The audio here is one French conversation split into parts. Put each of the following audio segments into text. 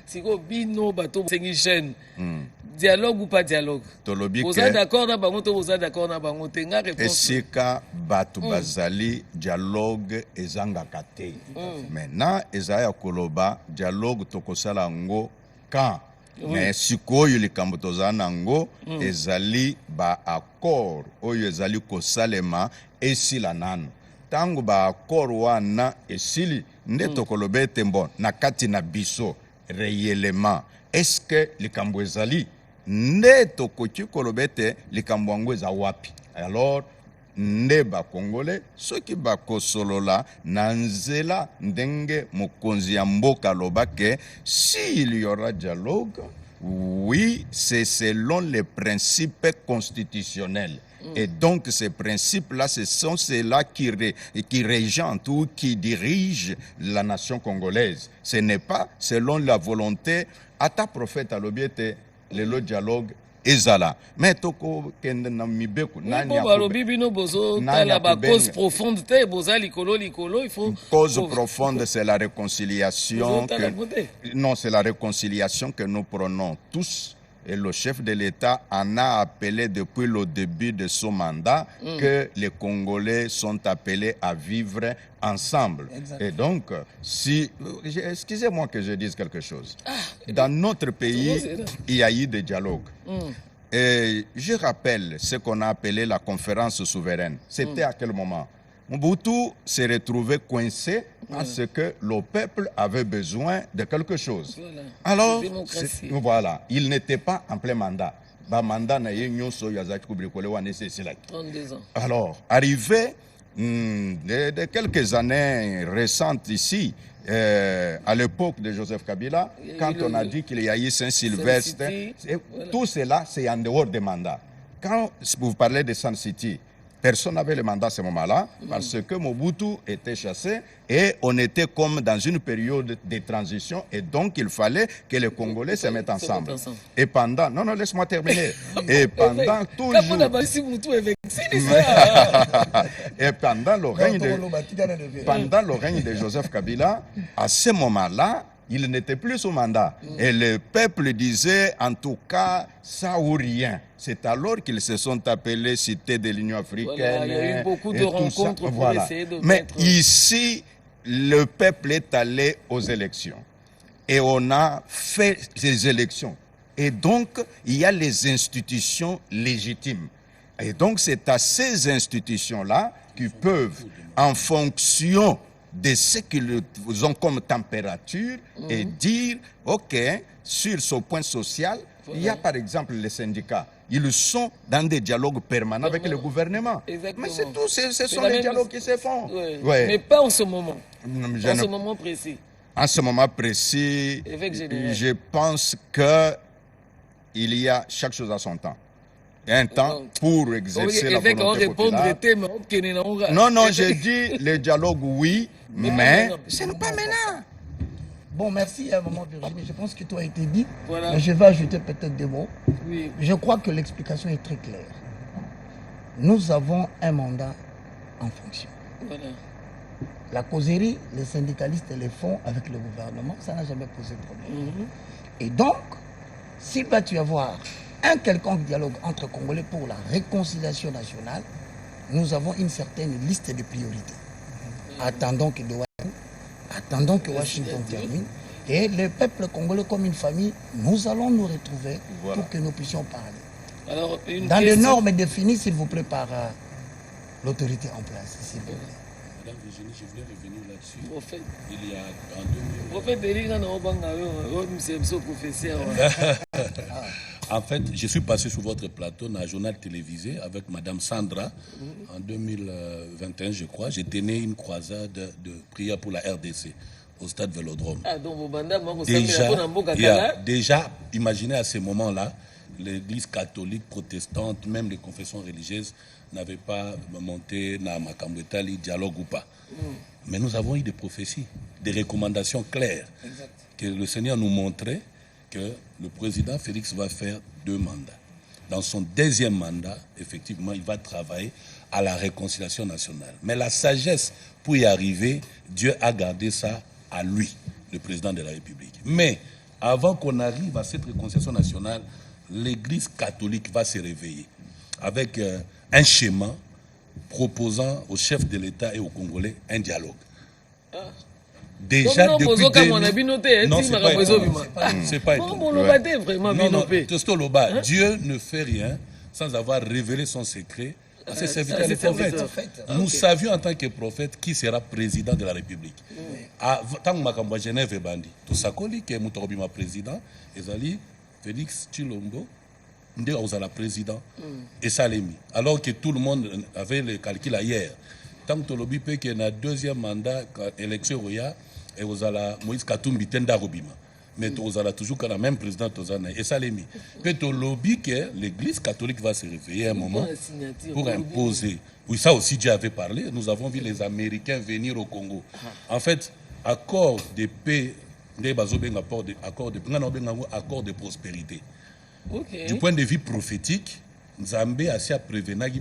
siko bino bato sengi chaîne dialogue ou pas dialogue vous êtes d'accord na bango to vous êtes d'accord na bango te nga réponse esika bato bazali dialogue ezangaka te maintenant ezaya koloba dialogue tokosala ngo quand mais sikoyo likambo tozala nango ezali ba accord oyo ezali kosalema esila nanu tango ba accord wana esili nde tokoloba ete mbon na kati na biso réellement est-ce que likambo ezali nde tokoki koloba ete likambo yango eza wapi alors nde bakongole soki bakosolola na nzela ndenge mokonzi ya mboka alobake s'il y aura dialogue oui c'est selon les principes constitutionnels. Et donc ces principes-là, ce sont ceux-là qui régentent ou qui dirigent la nation congolaise. Ce n'est pas selon la volonté. À ta prophète à l'obéité, le dialogue ezala. Mais toko kende na mibeku nani ya cause profonde te boza likolo il faut cause profonde c'est la réconciliation non c'est la réconciliation que nous prenons tous. Et le chef de l'État en a appelé depuis le début de son mandat que les Congolais sont appelés à vivre ensemble. Exactement. Et donc, si... Excusez-moi que je dise quelque chose. Dans notre pays, il y a eu des dialogues. Et je rappelle ce qu'on a appelé la conférence souveraine. C'était à quel moment? Mobutu s'est retrouvé coincé parce que le peuple avait besoin de quelque chose. Alors, voilà, il n'était pas en plein mandat. Alors, arrivé de quelques années récentes ici, à l'époque de Joseph Kabila, quand on a dit qu'il y a eu Saint-Sylvestre, tout cela, c'est en dehors des mandats. Quand vous parlez de Sun City, personne n'avait le mandat à ce moment-là parce que Mobutu était chassé et on était comme dans une période de transition et donc il fallait que les Congolais se mettent ensemble. Et pendant... Non, laisse-moi terminer. Et pendant toujours... Et pendant le règne de Joseph Kabila, à ce moment-là, il n'était plus au mandat. Et le peuple disait, en tout cas, ça ou rien. C'est alors qu'ils se sont appelés Cité de l'Union africaine. Voilà, il y a eu beaucoup de rencontres pour essayer de Mais ici, le peuple est allé aux élections. Et on a fait ces élections. Et donc, il y a les institutions légitimes. Et donc, c'est à ces institutions-là qui peuvent, en fonction de ce qu'ils ont comme température et dire, OK, sur ce point social, il y a par exemple les syndicats. Ils sont dans des dialogues permanents avec le gouvernement. Exactement. Mais c'est tout, ce sont les dialogues qui se font. Mais pas en ce moment. En ce moment précis. En ce moment précis, je pense qu'il y a chaque chose à son temps. Il y a un temps pour exercer la volonté populaire. Non, j'ai dit le dialogue, oui, mais ce n'est pas maintenant. Bon, merci à Maman Virginie. Je pense que tout a été dit. Voilà. Mais je vais ajouter peut-être des mots. Oui. Je crois que l'explication est très claire. Nous avons un mandat en fonction. Voilà. La causerie, les syndicalistes les font avec le gouvernement. Ça n'a jamais posé de problème. Et donc, s'il va y avoir un quelconque dialogue entre Congolais pour la réconciliation nationale, nous avons une certaine liste de priorités. Attendons que Washington termine. Et le peuple congolais comme une famille, nous allons nous retrouver pour que nous puissions parler. Alors, dans les normes définies, s'il vous plaît, par l'autorité en place. S'il vous plaît. Madame Virginie, je voulais revenir là-dessus. Au fait, il y a en fait, je suis passé sur votre plateau dans un journal télévisé avec Madame Sandra en 2021, je crois. J'ai tenu une croisade de prière pour la RDC au stade Vélodrome. Déjà, imaginez à ce moment-là, l'église catholique, protestante, même les confessions religieuses n'avaient pas monté dans Makambetali, dialogue ou pas. Mais nous avons eu des prophéties, des recommandations claires que le Seigneur nous montrait que le président Félix va faire 2 mandats. Dans son 2e mandat, effectivement, il va travailler à la réconciliation nationale. Mais la sagesse, pour y arriver, Dieu a gardé ça à lui. le président de la République. Mais avant qu'on arrive à cette réconciliation nationale, l'Église catholique va se réveiller avec un schéma proposant au chef de l'État et aux Congolais un dialogue. Déjà depuis c'est pas Dieu ne fait rien sans avoir révélé son secret à ses serviteurs les prophètes. Nous savions en tant que prophète qui sera président de la République. Tant que Genève et Bandi, tout ça qui est mon président, Ezali Félix Tshilombo Ndé Ozala président et Salemi. Alors que tout le monde avait le calcul hier. Tant que lobby peut qu'il y ait un deuxième mandat élection roya et Ozala Moïse Katumbi Tenda Robima. Mais Ozala toujours quand la même président Ozana et Salemi. Peut au lobby que l'Église catholique va se réveiller à un moment pour imposer. Oui, ça aussi Dieu avait parlé. Nous avons vu les Américains venir au Congo. En fait, accord de paix, accord de prospérité. Du point de vue prophétique, Nzambe a prévenu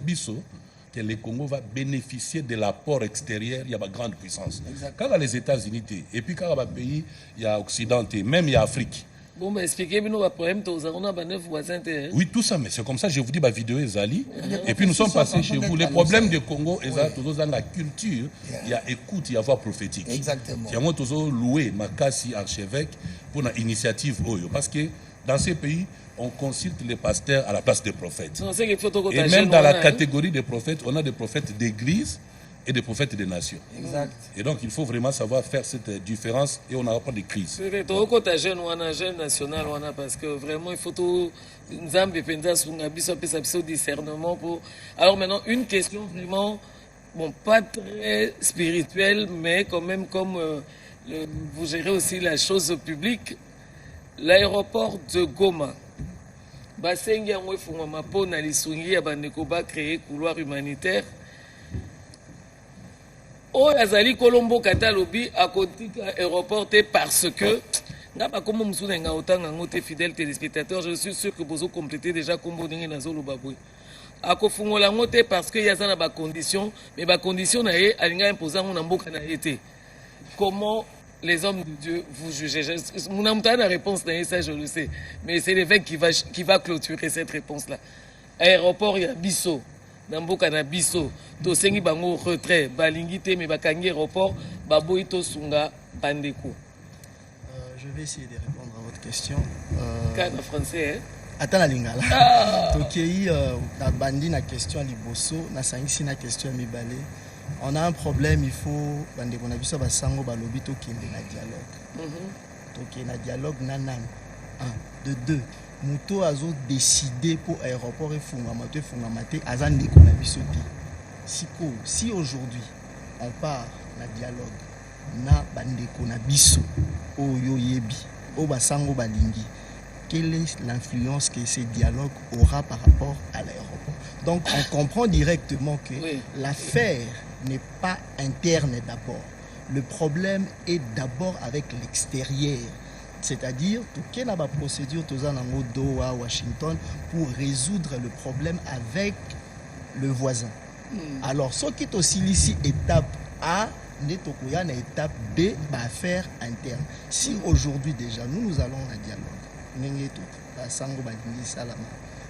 que le Congo va bénéficier de l'apport extérieur, il y a une grande puissance. Quand les États-Unis, et puis quand il y a des pays, il y a l'Occident, même il y a l'Afrique. Bon, mais expliquez-nous le problème, on a 9 voisins. Oui, tout ça, mais c'est comme ça, je vous dis, ma vidéo est Ali. Et puis nous sommes passés chez vous. Les problèmes du Congo, toujours dans la culture, il y a écoute, il y a voix prophétique. Exactement. Il y a toujours loué Makassi, archevêque, pour une initiative Oyo. Parce que dans ces pays, on consulte les pasteurs à la place des prophètes. Et même dans la catégorie des prophètes, on a des prophètes d'église et des prophètes des nations. Exact. Et donc, il faut vraiment savoir faire cette différence et on n'aura pas de crise. C'est jeune national, parce que vraiment, il faut tout... discernement pour... Alors maintenant, une question vraiment, bon, pas très spirituelle, mais quand même comme vous gérez aussi la chose publique, l'aéroport de Goma. Basengi yango efungwama mpo na lisungi ya bandeko bacreye couloir humanitaire oyo azali kolomboka ata alobi akotika aéroport te parce que nga bakombo mosusu na nga otanga yango te fidèle téléspectateur, je suis sûr que bozo compléter déjà kombo ndenge nazoloba boye akofungola yango te parce que yaza na bacondition mais bacondition na ye alinga imposer yango na mboka na ye te. Comment les hommes de Dieu vous jugez? Mon âme a la réponse, ça je le sais. Mais c'est l'évêque qui va clôturer cette réponse-là. Aéroport, il y a Bisso. Namboka na Bisso. Tosengi bango retrait. Balingite, mais bakangi aéroport. Baboito Sunga, Bandeko. Je vais essayer de répondre à votre question. En français, hein? Attends la lingala. Tokei, na bandi na question liboso, na sangisi na question mibale. On a un problème, il faut bande qu'on a vu ça basango balobi to kende na dialogue. To na dialogue nanan. 1 de 2. Muto azo décider pour aéroport et fungamaté azan ndeko na biso te. Si aujourd'hui on part na dialogue na bandeko na biso oyo yebi o basango balingi, quelle est l'influence que ce dialogue aura par rapport à l'aéroport? Donc on comprend directement que l'affaire n'est pas interne d'abord. Le problème est d'abord avec l'extérieur. C'est-à-dire, tout la procédure au Doha, Washington, pour résoudre le problème avec le voisin. Alors, ce qui est aussi ici, étape A, étape B, affaire interne. Si aujourd'hui déjà, nous allons à dialogue,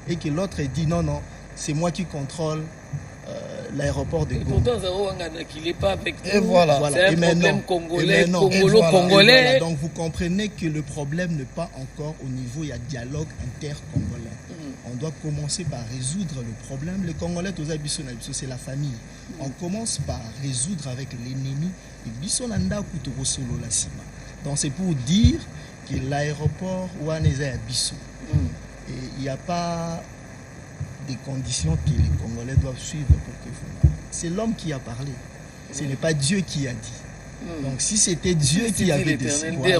et que l'autre dit non, c'est moi qui contrôle l'aéroport de Goma. Pourtant, qu'il n'est pas avec nous. Et voilà. C'est un problème congolais. Donc vous comprenez que le problème n'est pas encore au niveau, il y a dialogue inter-congolais. On doit commencer par résoudre le problème. Les Congolais, c'est la famille. On commence par résoudre avec l'ennemi. Donc c'est pour dire que l'aéroport, il n'y a pas des conditions que les Congolais doivent suivre pour que c'est l'homme qui a parlé. Ce n'est pas Dieu qui a dit. Donc si c'était Dieu qui avait décidé,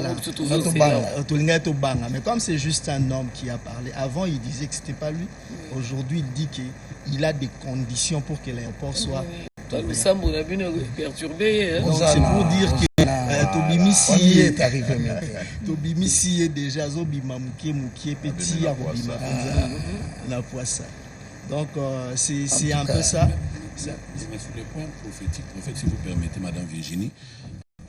mais comme c'est juste un homme qui a parlé, avant il disait que ce n'était pas lui, aujourd'hui il dit qu'il a des conditions pour que l'aéroport soit... Donc c'est pour dire que Tobimisi est arrivé maintenant. Tobimisi est déjà Zobima Mouké Petit à Robima la poisson. Donc c'est un peu ça. Mais sur le point prophétique, si vous permettez, Madame Virginie,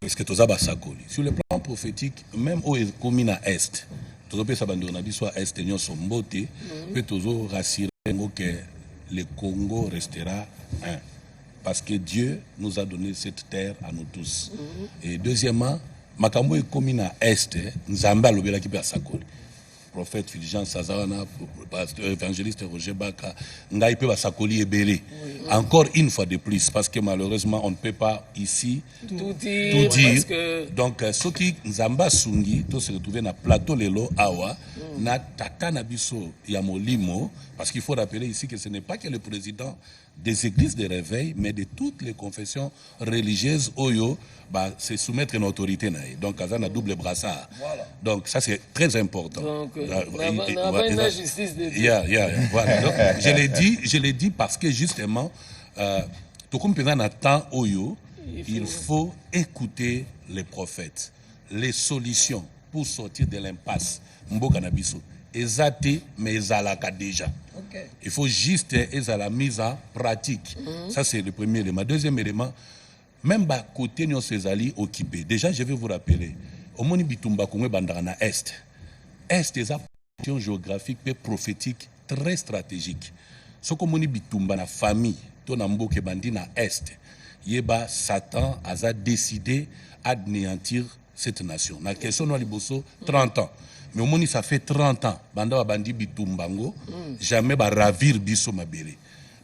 puisque tous les sakoli. Sur le plan prophétique, même au communes à Est, tous les pays soit Est et sont mboté, peut toujours rassurer que le Congo restera un. Parce que Dieu nous a donné cette terre à nous tous. Et deuxièmement, makambo e commune à Est, Nzamba lobela ki pe sakoli. Prophète Fulgence Sazawana, pasteur évangéliste Roger Baka, ngai pe basakoli ebele. Encore une fois de plus, parce que malheureusement on ne peut pas ici tout dire. Que... Donc ceux qui Nzamba Sungi, tous se retrouver na plateau lelo awa, na takana biso ya molimo, parce qu'il faut rappeler ici que ce n'est pas que le président des églises de réveil, mais de toutes les confessions religieuses, Oyo, bah, c'est soumettre une autorité. Donc, Kazan a double brassard. Voilà. Donc, ça, c'est très important. Donc, la justice de Dieu. Voilà. Donc, je l'ai dit parce que, justement, tout comme pendant un temps, Oyo, il faut écouter les prophètes, les solutions pour sortir de l'impasse. Mboka Nabiso. Ezate, mais ezalaka déjà. Okay. Il faut juste la mise en pratique. Ça, c'est le premier élément. Deuxième élément, même à côté de ces alliés occupés, déjà, je vais vous rappeler, au Moni Bitumba Kongwe Bandana Est. Est est une position géographique et prophétique très stratégique. Ce que Moni Bitumba, la famille, Tonambo Kebandina Est, Yeba Satan a décidé d'anéantir cette nation. La question de Liboso, 30 ans. Mais au moins, ça fait 30 ans. Banda Bandi Bitumbango, jamais va ravir Biso Mabere.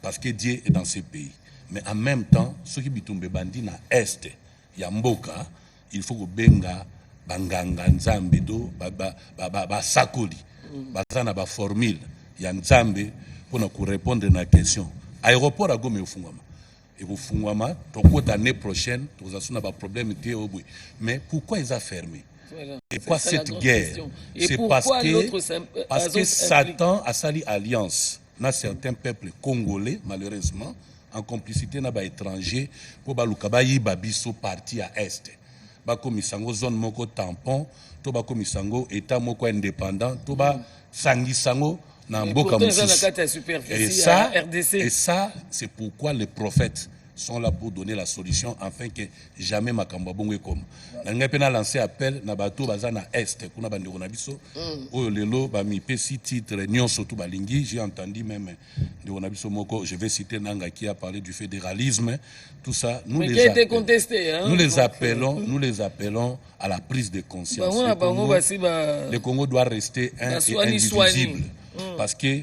Parce que Dieu est dans ce pays. Mais en même temps, ceux qui Bitumbe Bandi na Est, Yamboka, il faut que Benga, Banganga, Nzambe, do, Sakoli, Bazana, ba formule, Yanzambe, pour nous répondre à la question. Aéroport à Gome au Fungama. Et au Fungama, l'année prochaine, nous avons un problème. Mais pourquoi ils ont fermé? Voilà. Et pourquoi cette guerre? C'est parce que Satan a sali alliance dans certains peuples congolais, malheureusement, en complicité avec les étrangers, pour que Babiso parti à Est. Bako misango zone moko tampon, to bako misango état moko indépendant, to ba sangisango na mboka mususu. Et ça, c'est pourquoi les prophètes sont là pour donner la solution afin que jamais makambo bongo comme. Nanga pena lancé appel na bato bazana Est kuna bandeko na biso. Oyo lelo ba mi pesi titre nyonso tout balingi, j'ai entendu même de na biso moko, je vais citer Nanga qui a parlé du fédéralisme, tout ça nous mais les appelons, contesté, hein? nous les appelons à la prise de conscience. Le Congo doit rester un et indivisible parce que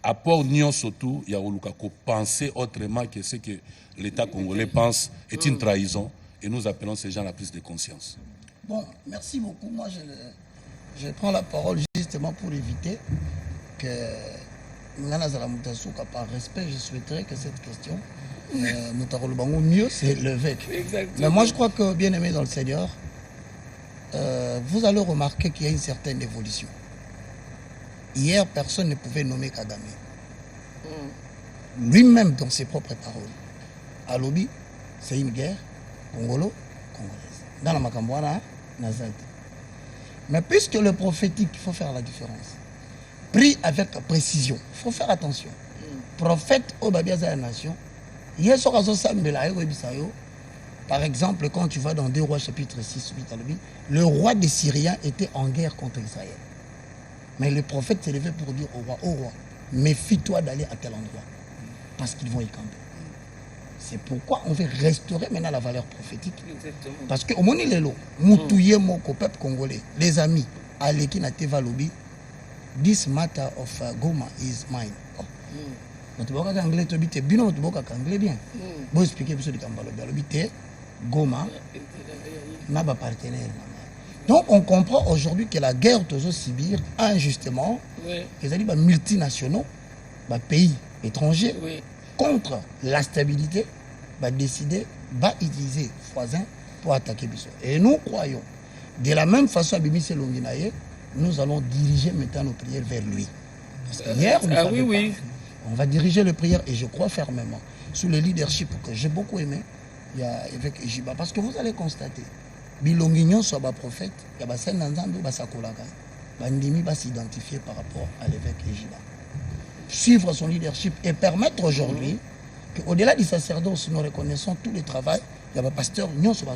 apport nyonso tout ya oluka ko penser autrement que ce que l'État congolais pense est une trahison et nous appelons ces gens à la prise de conscience. Bon, merci beaucoup. Moi, je prends la parole justement pour éviter que par respect, je souhaiterais que cette question, mieux, c'est l'évêque. Mais moi, je crois que, bien aimé dans le Seigneur, vous allez remarquer qu'il y a une certaine évolution. Hier, personne ne pouvait nommer Kagame. Lui-même, dans ses propres paroles. À Lobi, c'est une guerre congolaise. Dans la Makambouana, Nazad. Mais puisque le prophétique, il faut faire la différence. Pris avec précision. Il faut faire attention. Prophète au Babiaza la nation. Par exemple, quand tu vas dans 2 Rois chapitre 6, 8 à Lobi, le roi des Syriens était en guerre contre Israël. Mais le prophète s'est levé pour dire au roi, méfie-toi d'aller à tel endroit. Parce qu'ils vont y camper. C'est pourquoi on veut restaurer maintenant la valeur prophétique. Exactement. Parce que au Moni Lelo, Moutouye Moko, peuple congolais, les amis, Aleki na Teva Lobi, this matter of Goma is mine. Tu vois qu'anglais tu bites bien, tu vois qu'anglais bien. Bon expliquer plus de Kambalo, biite Goma n'a pas partenaire. Donc on comprend aujourd'hui que la guerre de Sibir injustement, les alliés multinationaux, pays étrangers, contre la stabilité, va décider, va utiliser Foisin pour attaquer Bissau. Et nous croyons, de la même façon, Abimise Longinaye, nous allons diriger maintenant nos prières vers lui. Parce que hier, on va diriger les prières, et je crois fermement, sous le leadership que j'ai beaucoup aimé, il y a avec Ejiba. Parce que vous allez constater, Bilongignon soit un prophète, il y a un Nzambe, il y a un Bandimi va s'identifier par rapport à l'évêque Ejiba. Suivre son leadership et permettre aujourd'hui qu'au-delà du sacerdoce, nous reconnaissons tout le travail, il y a un pasteur, nous sommes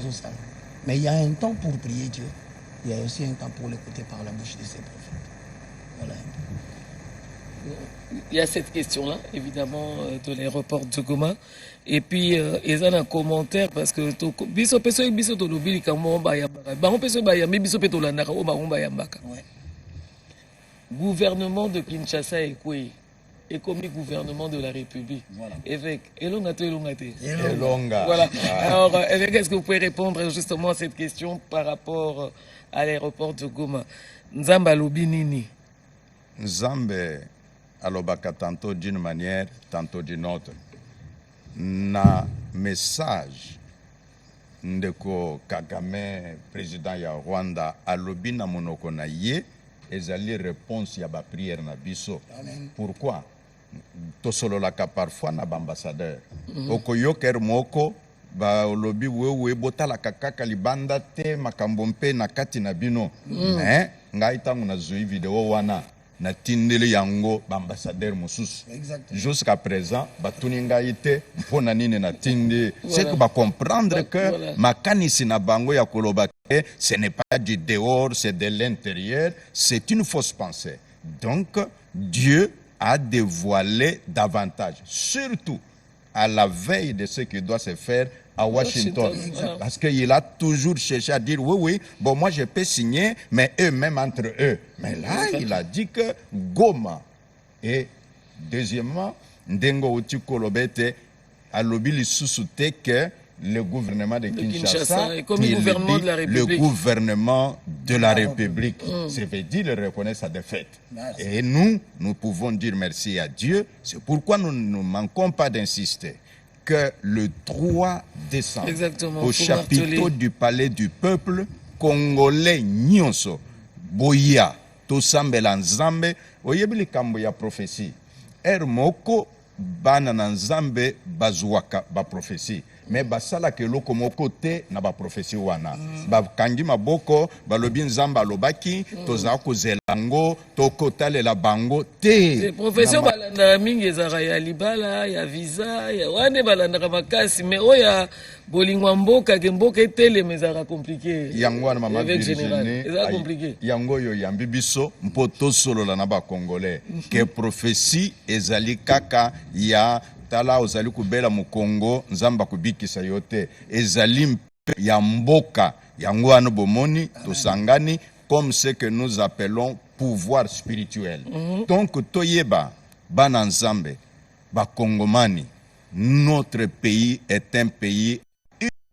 Mais il y a un temps pour prier Dieu. Il y a aussi un temps pour l'écouter par la bouche de ses prophètes. Voilà. Il y a cette question-là, évidemment, de l'aéroport de Goma. Et puis, ils ont un commentaire parce que biso peso biso to lobili kamo ba yambaka. Ba on peso ba yambi biso peto landaka o ba on ba yambaka. Gouvernement de Kinshasa est quoi? Et comme gouvernement de la République. Voilà. Évêque, Elonga. Voilà. Alors, évêque, est-ce que vous pouvez répondre justement à cette question par rapport à l'aéroport de Goma? Nzamba lobi nini? Nzambe alobaka tantôt d'une manière, tantôt d'une autre. Na message ndeko Kagame, président ya Rwanda, alobi na monoko na ye, ezali réponse ya ba prière na biso. Amen. Pourquoi? Tosololaka parfois na ambassadeur. Okoyoker moko ba olobi wewe botalaka kaka libanda te makambo mpe na kati na bino. Mais ngai tangu na zui video wana na tindeli yango ba ambassadeur mosusu. Jusqu'à présent batuni ngai te mpona nini na tindi. C'est que ba comprendre que makanisi na bango ya koloba ce n'est pas du dehors, c'est de l'intérieur, c'est une fausse pensée. Donc Dieu a dévoilé davantage, surtout à la veille de ce qui doit se faire à Washington. Parce qu'il a toujours cherché à dire, oui, bon, moi je peux signer, mais eux-mêmes entre eux. Mais là, il a dit que Goma. Et deuxièmement, Ndengo Oti Kolobete a lobby sous-souté que le gouvernement de Kinshasa, comme le gouvernement de la République. Le gouvernement de la République. Ça veut dire reconnaître sa défaite. Et nous pouvons dire merci à Dieu. C'est pourquoi nous ne manquons pas d'insister que le 3 décembre, au chapiteau du palais du peuple, Congolais Nyonso, Boya, Tosambela Nzambe, Oyebili Kambo ya prophétie. Moko, Bana Nzambe, Bazuaka, ba prophétie. Mais basala ke loko moko te na ba prophétie wana ba kangi maboko balobi nzamba lobaki toza ko zelango tokotale la bango te profession balanda mingi ezara ya libala ya visa ya wane balanda makasi mais oya bolingwa mboka ke mboka etele mezara compliqué yango wana mama Virginie ezara compliqué yango yo yambi biso mpoto solola na ba congolais ke prophétie ezali kaka ya tala ozali kubela mu Congo nzamba kubikisa yote ezali mpe ya mboka yango wana bomoni tosangani comme ce que nous appelons pouvoir spirituel. Donc toyeba bana nzambe ba Kongomani, notre pays est un pays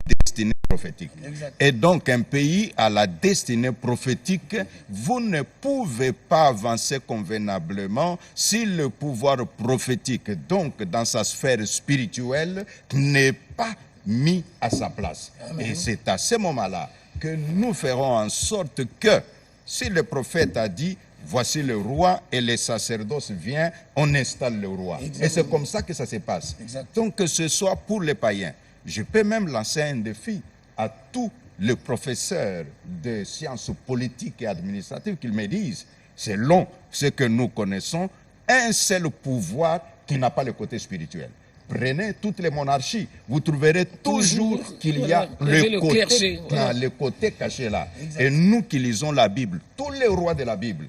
destinée prophétique. Et donc un pays à la destinée prophétique, vous ne pouvez pas avancer convenablement si le pouvoir prophétique, donc dans sa sphère spirituelle, n'est pas mis à sa place. Amen. Et c'est à ce moment-là que nous ferons en sorte que, si le prophète a dit, voici le roi et les sacerdoces viennent, on installe le roi. Exactement. Et c'est comme ça que ça se passe. Exactement. Donc que ce soit pour les païens. Je peux même lancer un défi à tous les professeurs de sciences politiques et administratives qu'ils me disent, selon ce que nous connaissons, un seul pouvoir qui n'a pas le côté spirituel. Prenez toutes les monarchies, vous trouverez toujours qu'il y a le côté caché là. Et nous qui lisons la Bible, tous les rois de la Bible,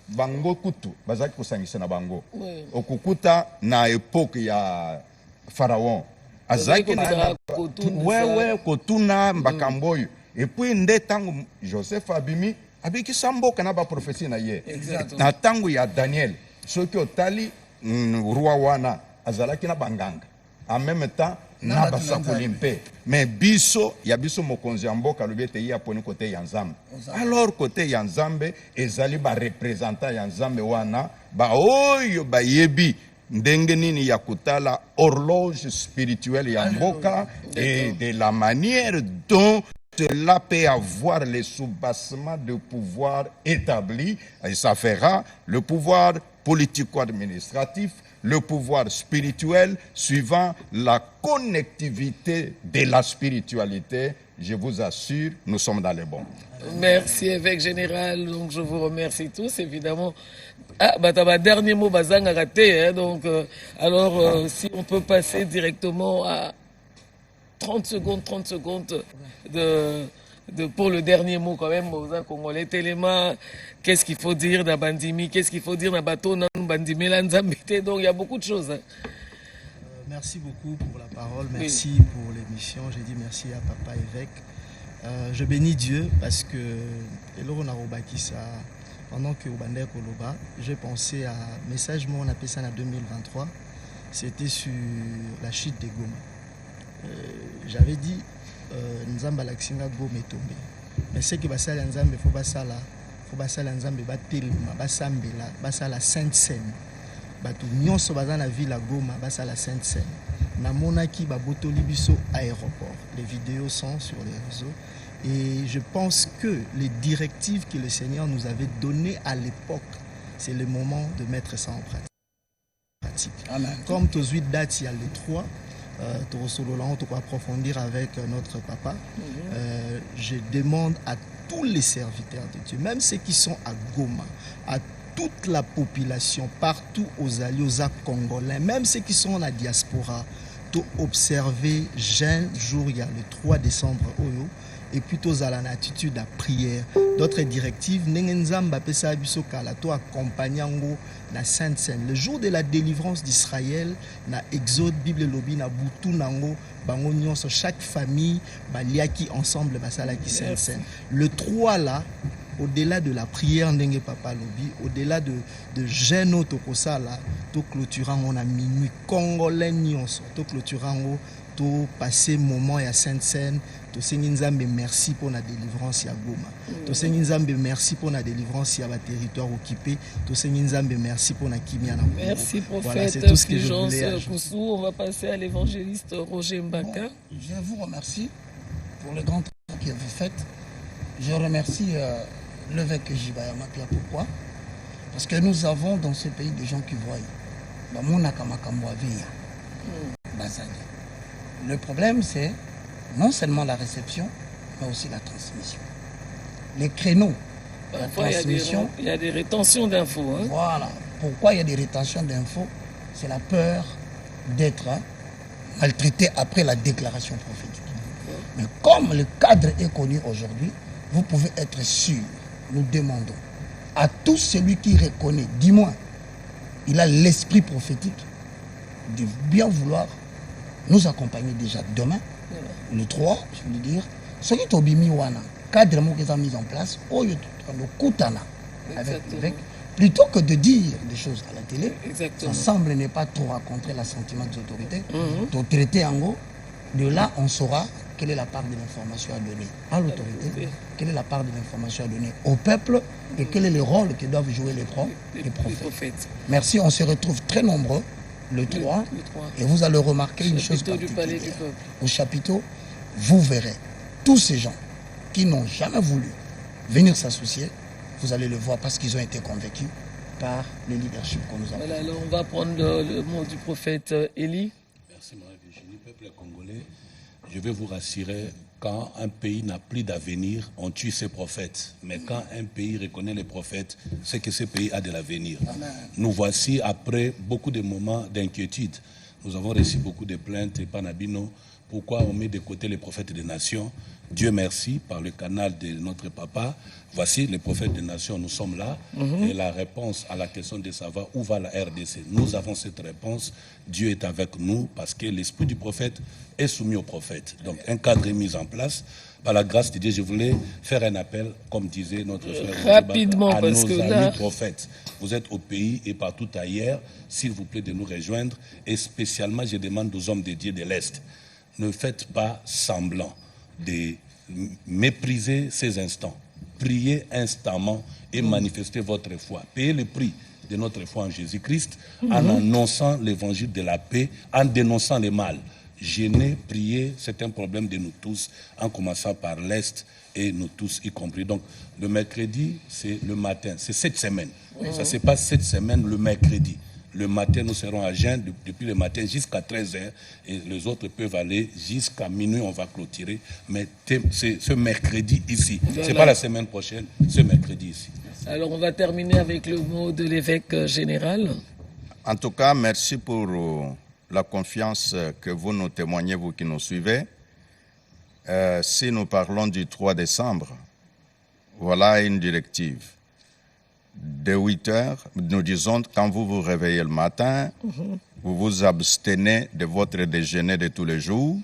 Bango Kutu, Bazaki Kusangisa na Bango, Okukuta na époque ya Pharaon, Azaki Kotuna Mbakamboy, et puis nde tangu Joseph Abimi, abiki sambo kana ba prophétie na ye. Na tangu ya Daniel, soki otali roi wana azalaki na banganga. En même temps, na basakoli mpe. Mais biso, ya biso mokonzi ya mboka lobete ya poni côté ya Nzambe. Alors côté ya Nzambe, ezali ba représentant ya Nzambe wana, ba oyo ba yebi ndenge nini ya kutala horloge spirituelle ya mboka et de la manière dont cela peut avoir les soubassements de pouvoir établis, et ça fera le pouvoir politico-administratif, le pouvoir spirituel, suivant la connectivité de la spiritualité. Je vous assure, nous sommes dans les bons. Merci, évêque général. Donc, je vous remercie tous, évidemment. Ah, bah, dernier mot, Bazang a raté. Hein, donc, si on peut passer directement à 30 secondes pour le dernier mot quand même, aux Congolais, Téléma, qu'est-ce qu'il faut dire dans Bandimi, qu'est-ce qu'il faut dire dans Bateau, dans Bandimi, donc il y a beaucoup de choses. Hein. Merci beaucoup pour la parole, merci pour l'émission. J'ai dit merci à Papa Évêque. Je bénis Dieu parce que pendant que Obandé Koloba, j'ai pensé à un message, on a appelé ça en 2023, c'était sur la chute de Goma. J'avais dit, Nzamba Laksinga Goma est tombé. Mais ce qui va faire Nzamba, il faut que Nzamba basa la Sainte Seine. Batu nyonso baza na ville à Goma, basa la Sainte Seine. Namonaki babotoli biso aéroport. Les vidéos sont sur les réseaux. Et je pense que les directives que le Seigneur nous avait données à l'époque, c'est le moment de mettre ça en pratique. Amen. Comme Tozuit date, il y a les 3, on va approfondir avec notre papa. Je demande à tous les serviteurs de Dieu, même ceux qui sont à Goma, à toute la population, partout aux alliés, aux Congolais, même ceux qui sont en la diaspora, d'observer jeune jour, il y a le 3 décembre, et plutôt à l'attitude à prière. D'autres directives, la Sainte Seine. Le jour de la délivrance d'Israël, na Exode, Bible Lobi, na Boutou Nango, Bango Nyonso, chaque famille, Baliaki ensemble, Basalaki Sainte Seine. Le 3 là, au-delà de la prière Ndenge Papa Lobi, au-delà de Geno Tokosala, to clôturant on a minuit Congolais Nyonso, to clôturant to passer moment à Sainte Seine. Nzambe merci pour la délivrance à Goma. Nzambe merci pour la délivrance à la territoire occupé. Nzambe merci pour la kimia. Merci prophète. Voilà, c'est tout ce que je voulais. On va passer à l'évangéliste Roger Mbaka. Bon, je vous remercie pour le grand travail que vous faites. Je remercie l'évêque Jibaya Mapia. Pourquoi? Parce que nous avons dans ce pays des gens qui voient. Le problème c'est non seulement la réception, mais aussi la transmission. Les créneaux de la transmission... Il y a des rétentions d'infos. Hein? Voilà. Pourquoi il y a des rétentions d'infos? C'est la peur d'être maltraité après la déclaration prophétique. Mais comme le cadre est connu aujourd'hui, vous pouvez être sûr, nous demandons à tout celui qui reconnaît, dis-moi, il a l'esprit prophétique, de bien vouloir nous accompagner déjà demain, le 3, je veux dire, ce qui est au Bimiwana, cadre qui est mis en place, avec, plutôt que de dire des choses à la télé, ça semble ne pas trop rencontrer l'assentiment des autorités, de traiter en gros, de là on saura quelle est la part de l'information à donner à l'autorité, quelle est la part de l'information à donner au peuple et quel est le rôle que doivent jouer les prophètes. Merci, on se retrouve très nombreux. Le 3, et vous allez remarquer une chose particulière. Au chapiteau, vous verrez tous ces gens qui n'ont jamais voulu venir s'associer, vous allez le voir parce qu'ils ont été convaincus par les leaderships qu'on nous a. Voilà, alors on va prendre le mot du prophète Élie. Merci Marie-Virginie. Peuple congolais, je vais vous rassurer, quand un pays n'a plus d'avenir, on tue ses prophètes. Mais quand un pays reconnaît les prophètes, c'est que ce pays a de l'avenir. Nous voici après beaucoup de moments d'inquiétude. Nous avons reçu beaucoup de plaintes et Panabino. Pourquoi on met de côté les prophètes des nations? Dieu merci, par le canal de notre papa, voici les prophètes des nations, nous sommes là. Et la réponse à la question de savoir où va la RDC, nous avons cette réponse. Dieu est avec nous parce que l'esprit du prophète est soumis au prophète. Donc un cadre est mis en place. Par la grâce de Dieu, je voulais faire un appel, comme disait notre frère, rapidement, à parce nos que amis là... prophètes. Vous êtes au pays et partout ailleurs, s'il vous plaît de nous rejoindre. Et spécialement, je demande aux hommes de Dieu de l'Est, ne faites pas semblant de mépriser ces instants. Priez instamment et manifestez votre foi. Payez le prix de notre foi en Jésus-Christ en annonçant l'évangile de la paix, en dénonçant le mal. Jeûner, prier, c'est un problème de nous tous, en commençant par l'Est et nous tous y compris. Donc, le mercredi, c'est le matin. C'est cette semaine. Ça se passe cette semaine, le mercredi. Le matin, nous serons à jeun depuis le matin jusqu'à 13h et les autres peuvent aller jusqu'à minuit, on va clôturer. Mais c'est ce mercredi ici. Voilà. Ce n'est pas la semaine prochaine, ce mercredi ici. Alors, on va terminer avec le mot de l'évêque général. En tout cas, merci pour la confiance que vous nous témoignez, vous qui nous suivez. si nous parlons du 3 décembre, voilà une directive. De 8 heures, nous disons, quand vous vous réveillez le matin, vous vous abstenez de votre déjeuner de tous les jours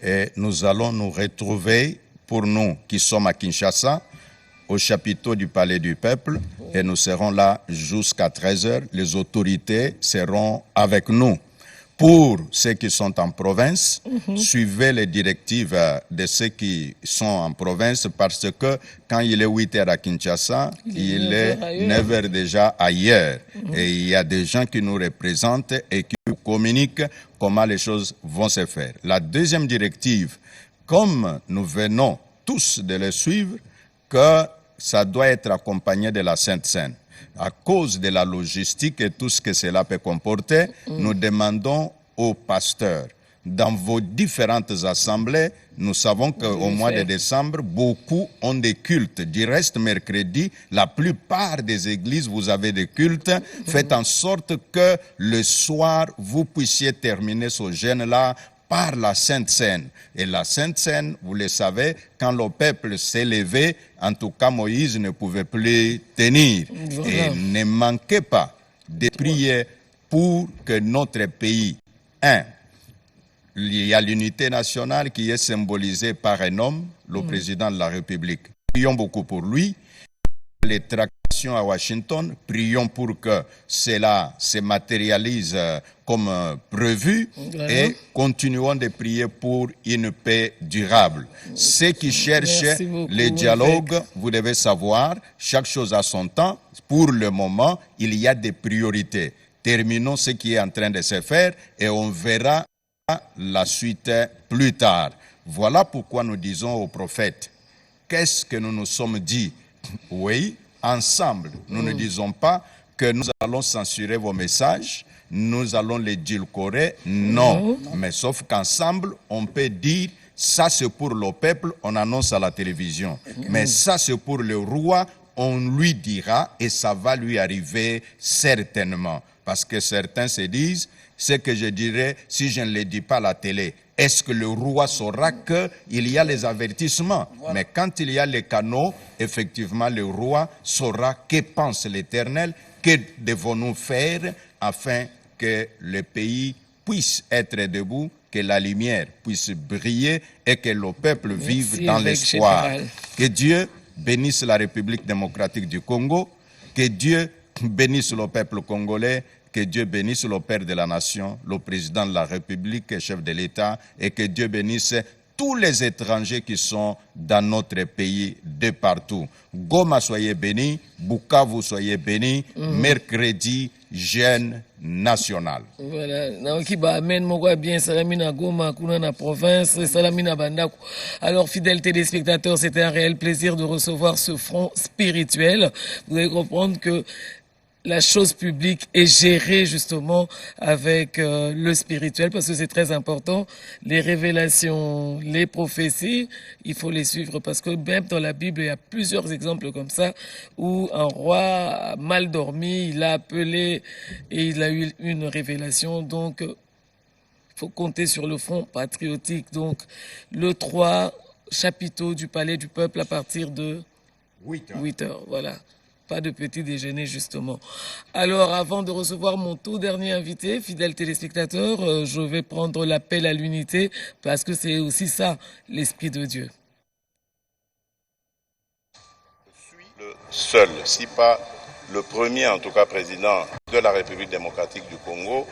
et nous allons nous retrouver, pour nous qui sommes à Kinshasa, au chapiteau du Palais du Peuple et nous serons là jusqu'à 13 heures. Les autorités seront avec nous. Pour ceux qui sont en province, suivez les directives de ceux qui sont en province parce que quand il est 8 heures à Kinshasa, il est 9 heures déjà ailleurs. Et il y a des gens qui nous représentent et qui nous communiquent comment les choses vont se faire. La deuxième directive, comme nous venons tous de le suivre, que ça doit être accompagné de la Sainte Seine. À cause de la logistique et tout ce que cela peut comporter, nous demandons aux pasteurs, dans vos différentes assemblées, nous savons qu'au mois de décembre, beaucoup ont des cultes. Du reste, mercredi, la plupart des églises, vous avez des cultes. Faites en sorte que le soir, vous puissiez terminer ce jeûne-là par la Sainte Seine. Et la Sainte Seine, vous le savez, quand le peuple s'est levé, en tout cas Moïse ne pouvait plus tenir. Et ne manquez pas de prier pour que notre pays, il y a l'unité nationale qui est symbolisée par un homme, le président de la République. Prions beaucoup pour lui. Les tractations à Washington, prions pour que cela se matérialise comme prévu et continuons de prier pour une paix durable. Ceux qui cherchent le dialogue, vous devez savoir, chaque chose a son temps. Pour le moment, il y a des priorités. Terminons ce qui est en train de se faire et on verra la suite plus tard. Voilà pourquoi nous disons aux prophètes, qu'est-ce que nous nous sommes dit? Oui, ensemble, nous ne disons pas que nous allons censurer vos messages, nous allons les édulcorer, non. Mais sauf qu'ensemble, on peut dire, ça c'est pour le peuple, on annonce à la télévision. Mais ça c'est pour le roi, on lui dira et ça va lui arriver certainement. Parce que certains se disent, ce que je dirais si je ne le dis pas à la télé. Est-ce que le roi saura qu'il y a les avertissements? Mais quand il y a les canaux, effectivement, le roi saura que pense l'Éternel, que devons-nous faire afin que le pays puisse être debout, que la lumière puisse briller et que le peuple vive dans l'espoir. Que Dieu bénisse la République démocratique du Congo, que Dieu bénisse le peuple congolais, que Dieu bénisse le Père de la Nation, le Président de la République, chef de l'État, et que Dieu bénisse tous les étrangers qui sont dans notre pays de partout. Goma, soyez bénis, Bukavu, soyez bénis, mercredi, jeûne national. Voilà, naoki ba amen moko bien salamina Goma kuna na province salamina bandako. Alors fidèles téléspectateurs, c'était un réel plaisir de recevoir ce front spirituel. Vous allez comprendre que la chose publique est gérée justement avec le spirituel parce que c'est très important. Les révélations, les prophéties, il faut les suivre parce que même dans la Bible, il y a plusieurs exemples comme ça où un roi a mal dormi, il a appelé et il a eu une révélation. Donc, il faut compter sur le front patriotique. Donc, le 3 chapiteau du Palais du Peuple à partir de 8 heures. Voilà. Pas de petit déjeuner, justement. Alors, avant de recevoir mon tout dernier invité, fidèles téléspectateurs, je vais prendre l'appel à l'unité parce que c'est aussi ça, l'Esprit de Dieu. Je suis le seul, si pas le premier, en tout cas, président de la République démocratique du Congo,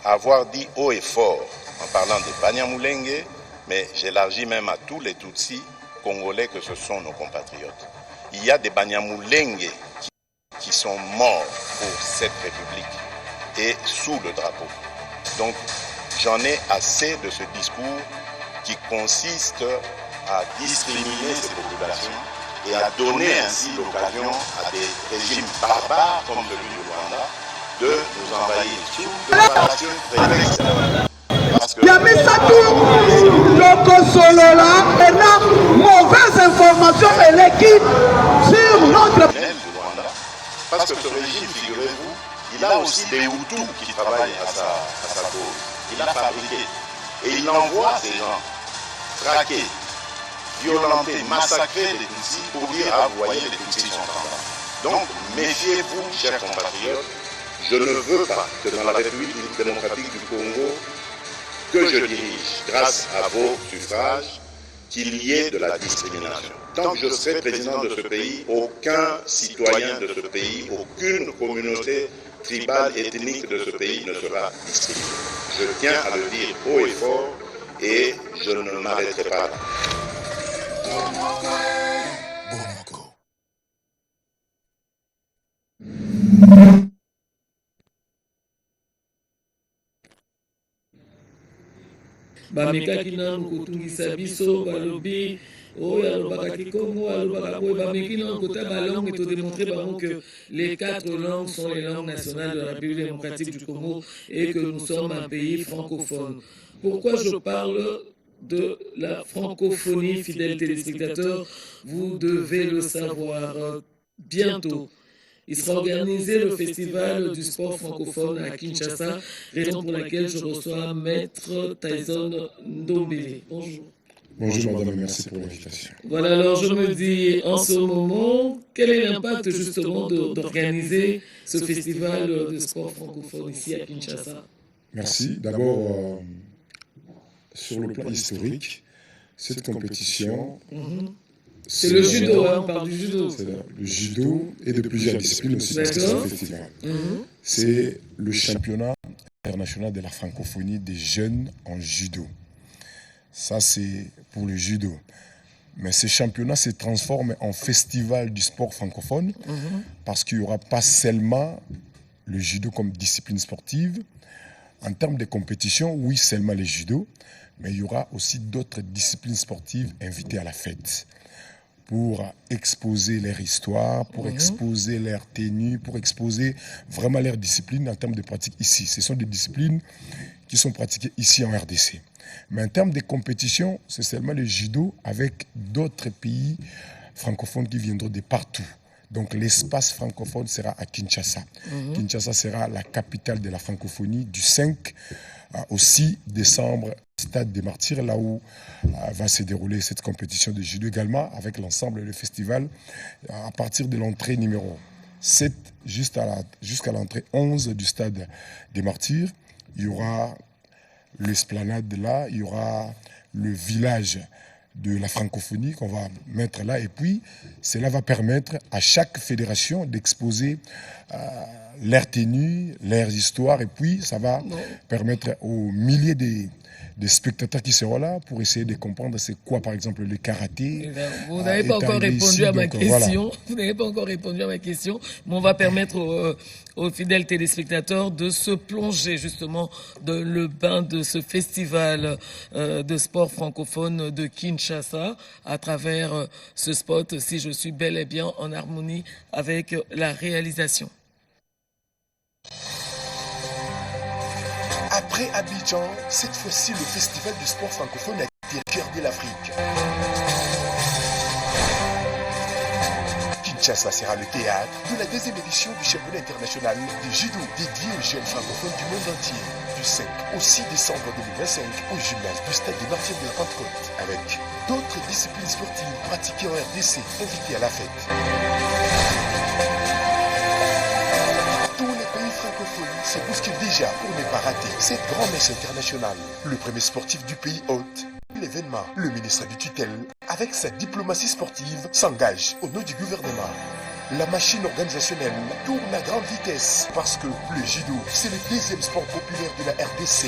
à avoir dit haut et fort, en parlant des Banyamulenge, mais j'élargis même à tous les Tutsis congolais que ce sont nos compatriotes. Il y a des Banyamulenge qui sont morts pour cette République et sous le drapeau. Donc, j'en ai assez de ce discours qui consiste à discriminer ces populations et à donner ainsi l'occasion à des régimes barbares comme celui du Rwanda de nous envahir sous préparation prétexte. Il y a mis ça tout, mauvaise information et l'équipe sur notre parce que ce régime, figurez-vous, il a aussi des Hutus qui travaillent à sa cause. Il a fabriqué. Et il envoie ces gens traqués violenter, massacrer les Tutsis pour dire ah vous voyez les Tutsis sont en bas. Donc méfiez-vous, chers compatriotes, je ne veux pas que dans la République démocratique du Congo que je dirige, grâce à vos suffrages, qu'il y ait de la discrimination. Tant que je serai président de ce pays, aucun citoyen de ce pays, aucune communauté tribale, ethnique de ce pays ne sera discriminé. Je tiens à le dire haut et fort et je ne m'arrêterai pas là. bamekaki nanu kotungisa biso balobi oyo alobaka kikongo alobaka boye bameki nanu kota balangue et démontrer bango que les 4 langues sont les langues nationales de la République démocratique du Congo et que nous sommes un pays francophone. Pourquoi je parle de la francophonie, fidèles téléspectateurs? Vous devez le savoir. Bientôt, il sera organisé le festival du sport francophone à Kinshasa, raison pour laquelle je reçois Maître Tyson Ndombele. Bonjour. Bonjour madame, merci pour l'invitation. Voilà, alors je me dis en ce moment, quel est l'impact justement d'organiser ce festival de sport francophone ici à Kinshasa? Merci. D'abord, sur le plan historique, cette compétition... C'est le judo, on parle du judo. C'est le judo et de plusieurs disciplines aussi parce que c'est un festival. C'est le championnat international de la francophonie des jeunes en judo. Ça, c'est pour le judo. Mais ce championnat se transforme en festival du sport francophone parce qu'il n'y aura pas seulement le judo comme discipline sportive. En termes de compétition, oui, seulement le judo, mais il y aura aussi d'autres disciplines sportives invitées à la fête pour exposer leur histoire, pour exposer leur tenue, pour exposer vraiment leur discipline en termes de pratique ici. Ce sont des disciplines qui sont pratiquées ici en RDC. Mais en termes de compétition, c'est seulement le judo avec d'autres pays francophones qui viendront de partout. Donc l'espace francophone sera à Kinshasa. Kinshasa sera la capitale de la francophonie du 5 au 6 décembre, Stade des Martyrs, là où va se dérouler cette compétition de judo également, avec l'ensemble du festival, à partir de l'entrée numéro 7 jusqu'à l'entrée 11 du Stade des Martyrs. Il y aura l'esplanade là, il y aura le village de la francophonie qu'on va mettre là, et puis cela va permettre à chaque fédération d'exposer leurs tenues, leurs histoires, et puis ça va permettre aux milliers de spectateurs qui seront là pour essayer de comprendre c'est quoi par exemple le karaté. Vous n'avez pas encore répondu à ma question. Voilà. Vous n'avez pas encore répondu à ma question, mais on va permettre aux fidèles téléspectateurs de se plonger justement dans le bain de ce festival de sport francophone de Kinshasa à travers ce spot, si je suis bel et bien en harmonie avec la réalisation. Après Abidjan, cette fois-ci, le festival du sport francophone a été le cœur de l'Afrique. Kinshasa sera le théâtre de la deuxième édition du championnat international de judo dédié aux jeunes francophones du monde entier, du 5 au 6 décembre 2025 au gymnase du Stade des Martyrs de la Pentecôte, avec d'autres disciplines sportives pratiquées en RDC invitées à la fête. Francophonie se bouscule déjà pour ne pas rater cette grande messe internationale. Le premier sportif du pays hôte, l'événement, le ministre du tutelle, avec sa diplomatie sportive, s'engage au nom du gouvernement. La machine organisationnelle tourne à grande vitesse parce que le judo, c'est le deuxième sport populaire de la RDC.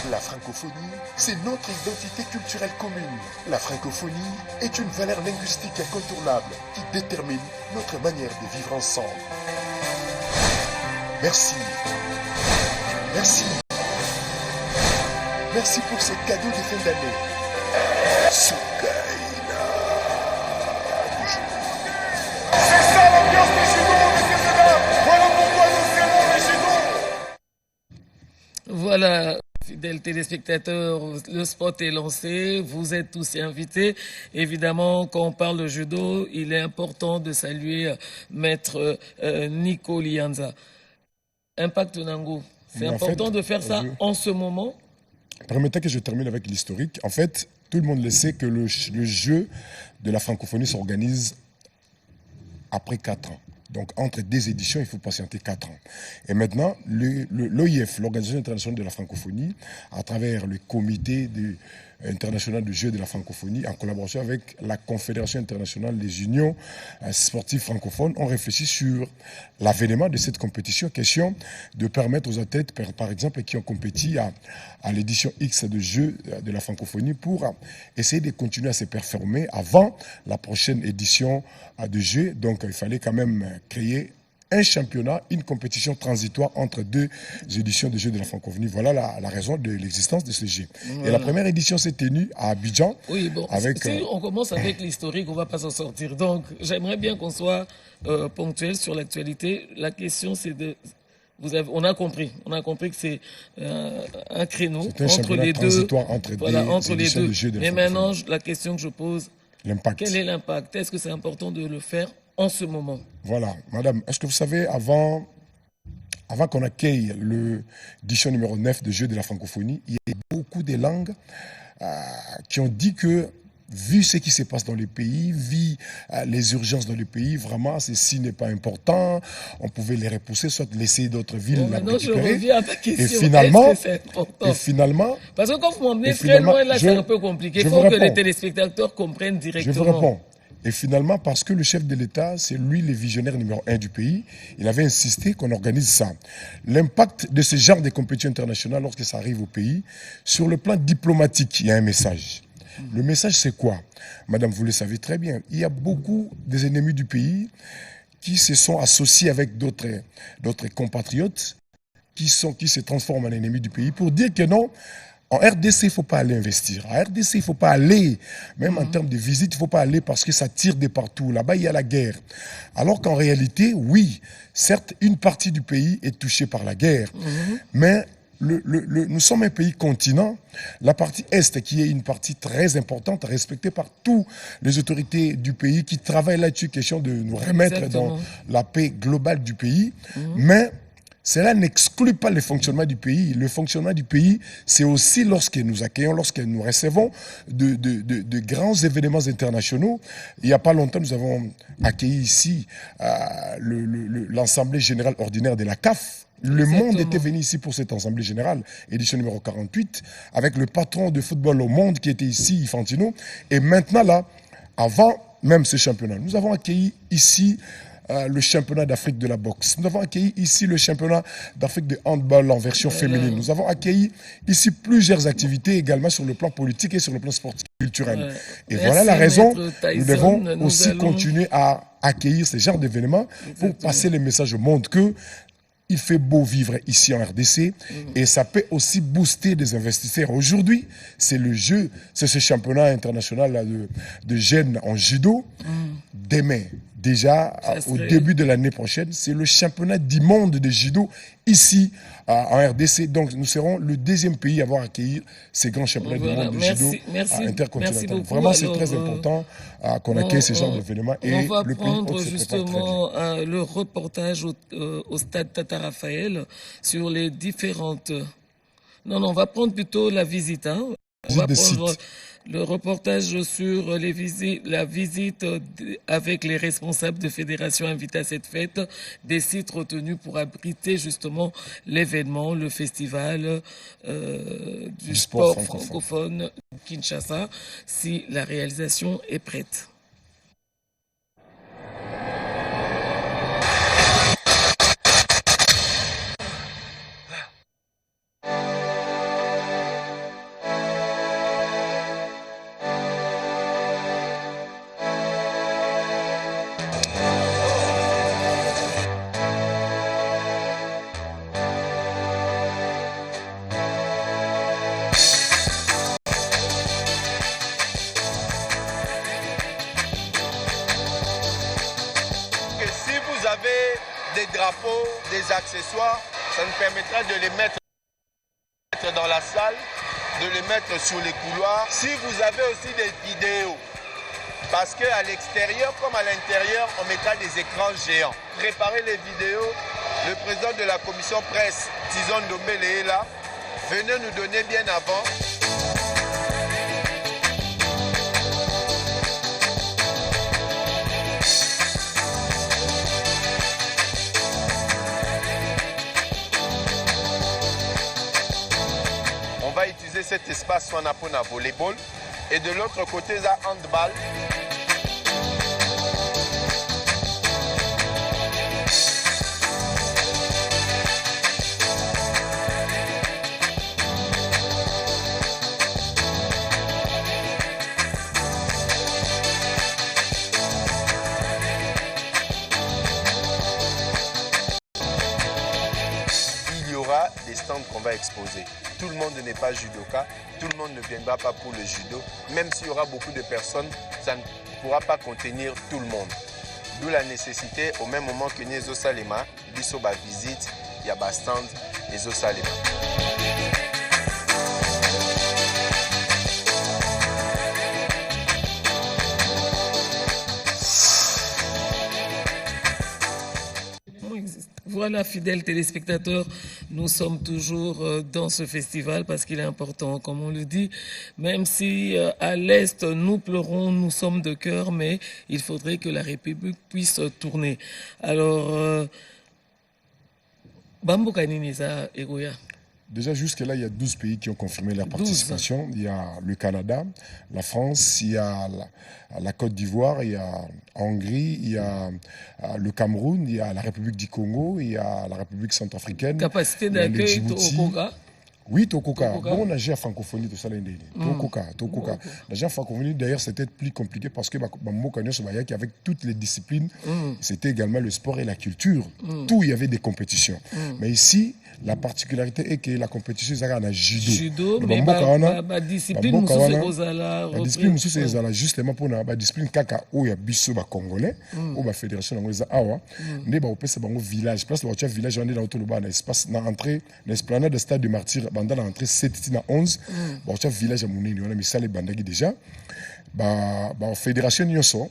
La francophonie, c'est notre identité culturelle commune. La francophonie est une valeur linguistique incontournable qui détermine notre manière de vivre ensemble. Merci. Merci. Merci pour ces cadeaux de fin d'année. Soukaina. C'est ça l'ambiance du judo, messieurs et dames. Voilà pourquoi nous aimons le judo. Voilà. Fidèles téléspectateurs, le spot est lancé, vous êtes tous invités. Évidemment, quand on parle de judo, il est important de saluer Maître Nico Lianza. Impact Nango. C'est important de faire ça en ce moment. Permettez que je termine avec l'historique. En fait, tout le monde le sait que le jeu de la francophonie s'organise après 4 ans. Donc, entre 2 éditions, il faut patienter 4 ans. Et maintenant, l'OIF, l'Organisation internationale de la francophonie, à travers le comité international du jeu de la francophonie, en collaboration avec la Confédération internationale des unions sportives francophones, ont réfléchi sur l'avènement de cette compétition. Question de permettre aux athlètes, par exemple, qui ont compéti à l'édition X de jeux de la francophonie, pour essayer de continuer à se performer avant la prochaine édition de jeux. Donc, il fallait quand même créer un championnat, une compétition transitoire entre 2 éditions de Jeux de la francophonie. Voilà la raison de l'existence de ce jeu. Voilà. Et la première édition s'est tenue à Abidjan. Oui, bon, si on commence avec l'historique, on ne va pas s'en sortir. Donc, j'aimerais bien qu'on soit ponctuel sur l'actualité. La question, c'est de... on a compris que c'est un créneau entre les deux. Entre les deux. Mais maintenant, la question que je pose, quel est l'impact? Est-ce que c'est important de le faire en ce moment? Voilà, madame, est-ce que vous savez, avant qu'on accueille l'édition numéro 9 de Jeux de la francophonie, il y a beaucoup de langues qui ont dit que, vu ce qui se passe dans le pays, vu les urgences dans le pays, vraiment, ceci n'est pas important. On pouvait les repousser, soit laisser d'autres villes la récupérer. Je reviens à ta question. Et finalement... Parce que quand vous m'emmenez très loin, là, c'est un peu compliqué. Il faut que les téléspectateurs comprennent directement. Je vous réponds. Et finalement, parce que le chef de l'État, c'est lui le visionnaire numéro 1 du pays, il avait insisté qu'on organise ça. L'impact de ce genre de compétition internationale, lorsque ça arrive au pays, sur le plan diplomatique, il y a un message. Le message, c'est quoi? Madame, vous le savez très bien, il y a beaucoup des ennemis du pays qui se sont associés avec d'autres compatriotes qui se transforment en ennemis du pays pour dire que non, en RDC, il ne faut pas aller investir. En RDC, il ne faut pas aller, même en termes de visite, il ne faut pas aller parce que ça tire de partout. Là-bas, il y a la guerre. Alors qu'en réalité, oui, certes, une partie du pays est touchée par la guerre, mais nous sommes un pays continent. La partie Est, qui est une partie très importante, respectée par toutes les autorités du pays, qui travaillent là-dessus, question de nous remettre dans la paix globale du pays. Mais cela n'exclut pas le fonctionnement du pays. Le fonctionnement du pays, c'est aussi lorsque nous accueillons, lorsque nous recevons de grands événements internationaux. Il n'y a pas longtemps, nous avons accueilli ici l'Assemblée générale ordinaire de la CAF. Le monde était venu ici pour cette Assemblée générale, édition numéro 48, avec le patron de football au monde qui était ici, Infantino. Et maintenant, là, avant même ce championnat, nous avons accueilli ici le championnat d'Afrique de la boxe. Nous avons accueilli ici le championnat d'Afrique de handball en version féminine. Nous avons accueilli ici plusieurs activités également sur le plan politique et sur le plan sportif culturel. Et voilà la raison, nous devons aussi continuer à accueillir ce genre d'événements pour passer le message au monde que il fait beau vivre ici en RDC et ça peut aussi booster des investisseurs. Aujourd'hui, c'est ce championnat international là, de jeunes en judo. Demain, déjà au début de l'année prochaine, c'est le championnat du monde de judo ici en RDC. Donc nous serons le 2e pays à avoir accueilli ces grands championnats du monde de judo intercontinental. Vraiment, c'est très important qu'on accueille ce genre d'événements. On va prendre justement le reportage au stade Tata Raphaël sur les différentes... Non, on va prendre plutôt la visite. On va prendre le reportage sur la visite avec les responsables de fédérations invités à cette fête, des sites retenus pour abriter justement l'événement, le festival du sport francophone Kinshasa, si la réalisation est prête. Des accessoires, ça nous permettra de les mettre dans la salle, de les mettre sur les couloirs. Si vous avez aussi des vidéos, parce qu'à l'extérieur comme à l'intérieur, on mettra des écrans géants. Préparez les vidéos Le président de la commission presse, Tizon Dombele, est là. Venez nous donner bien avant. On va utiliser cet espace pour un volleyball. Et de l'autre côté, il y a handball. Des stands qu'on va exposer. Tout le monde n'est pas judoka, tout le monde ne viendra pas pour le judo. Même s'il y aura beaucoup de personnes, ça ne pourra pas contenir tout le monde. D'où la nécessité, au même moment que Niezo Salema, biso ba visite, il y a ba stand Niezo Salema. Voilà, fidèles téléspectateurs, nous sommes toujours dans ce festival parce qu'il est important, comme on le dit. Même si à l'Est, nous pleurons, nous sommes de cœur, mais il faudrait que la République puisse tourner. Alors, Bambo Kaninisa Egoya. Déjà, jusque-là, il y a 12 pays qui ont confirmé leur participation. Il y a le Canada, la France, il y a la Côte d'Ivoire, il y a Hongrie, il y a le Cameroun, il y a la République du Congo, il y a la République centrafricaine. Capacité d'accueil au Koga. Oui, Tokoka. Bon, on a géré la francophonie, tout ça, Tokoka. La géré la francophonie, d'ailleurs, c'était plus compliqué parce que avec toutes les disciplines, c'était également le sport et la culture. Tout, il y avait des compétitions. Mais ici, la particularité est que la compétition, c'est un judo. Mais la discipline, c'est justement pour la discipline kaka où il y a biso congolais, où la fédération de awa, ne ba opesa bango village. Place le village, on est dans tout le espace, dans l'entrée, l'esplanade de stade de Martyr, dans l'entrée 7 à 11, le village à Mounini, on a mis ça les bandagi déjà. La fédération n'y sont.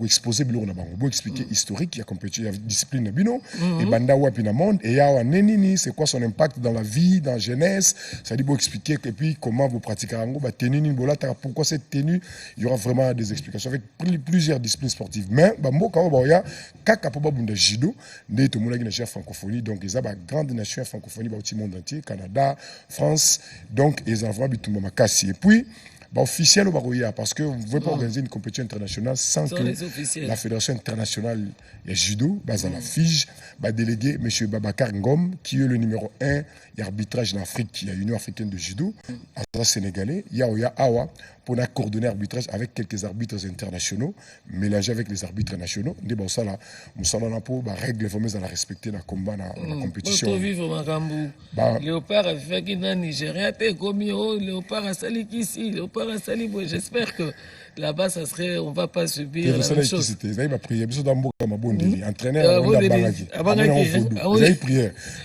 Exposer biloko na bango, expliquer historique, il y a compétition, il y a discipline bino et banda wapi na monde et ya nenini, c'est quoi son impact dans la vie, dans la jeunesse, ça dit expliquer et puis comment vous pratiquez rango ba tenue bola pourquoi cette tenue, il y aura vraiment des explications avec plusieurs disciplines sportives. Mais ba mboka ba ya kaka po ba bunda judo ndé to mona na francophonie, donc ils a ba grande nation francophonie ba au monde entier, Canada, France, donc ils envoient bitumba makasi et puis officiel au Baroya, parce que vous ne pouvez pas organiser une compétition internationale sans que la Fédération internationale de judo, à la FIGE, délégué M. Babacar Ngom, qui est le numéro 1 d'arbitrage en Afrique, il y a l'Union africaine de judo, à sénégalais, il y a Awa, pour coordonner l'arbitrage avec quelques arbitres internationaux, mélangés avec les arbitres nationaux. Nous avons des règles à respecter dans le combat, dans la compétition. Léopard a fait qu'il Nigeria, Léopard a sali ici, Léopard a sali. J'espère que là-bas, ça serait, on ne va pas subir la même chose.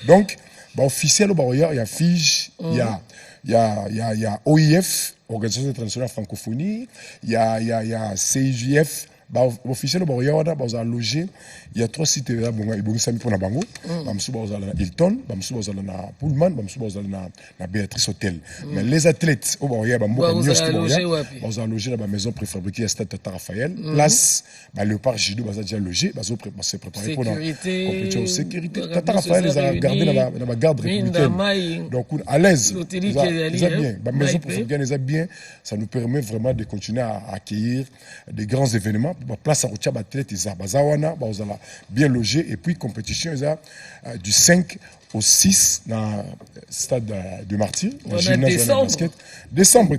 Donc, officiel au Baroya, il y a FIGE, il y a OIF, Organisation internationale francophonie, il y a CIJF, officiel au Baroya, on a logé, il y a 3 sites là, il y a pour la Bango, Hilton, Pullman, na Béatrice Hotel. Mais les athlètes au Baroya, on a logé dans la maison préfabriquée à Stade Tata Raphaël. Place, le parc Judo, on a déjà logé, on s'est préparé pour la compétition de sécurité. Tata Raphaël les a gardés dans la garde républicaine. Donc, à l'aise, ils ont bien. La maison préfabriquée les a bien. Ça nous permet vraiment de continuer à accueillir des grands événements. Place à Rocha, athlètes, ils ont bien logé. Et puis, compétition, ils ont du 5 au 6 dans le stade de Martyr. On a décembre. Décembre,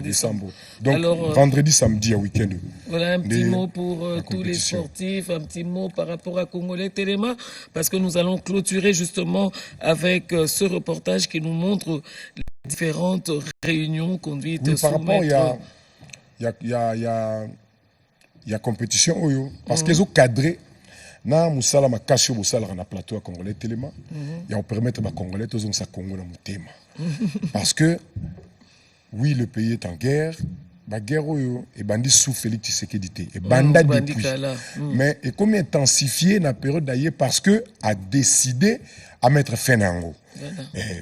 décembre. Donc, alors, vendredi, samedi, à week-end. Voilà un petit mot pour tous les sportifs, un petit mot par rapport à Congolais Téléma, parce que nous allons clôturer justement avec ce reportage qui nous montre les différentes réunions conduites. Oui, par rapport, il y a compétition, parce qu'ils ont cadré. Na musala makasho musala na plateau à Congolais Téléma, il va permettre à Congolais tous sa Congo na mutema. Parce que oui, le pays est en guerre, guerre et bandi sous Félix Tshisekedi et banda depuis. Mais et comme intensifié dans la période d'ailleurs parce que a décidé à mettre fin à Ango.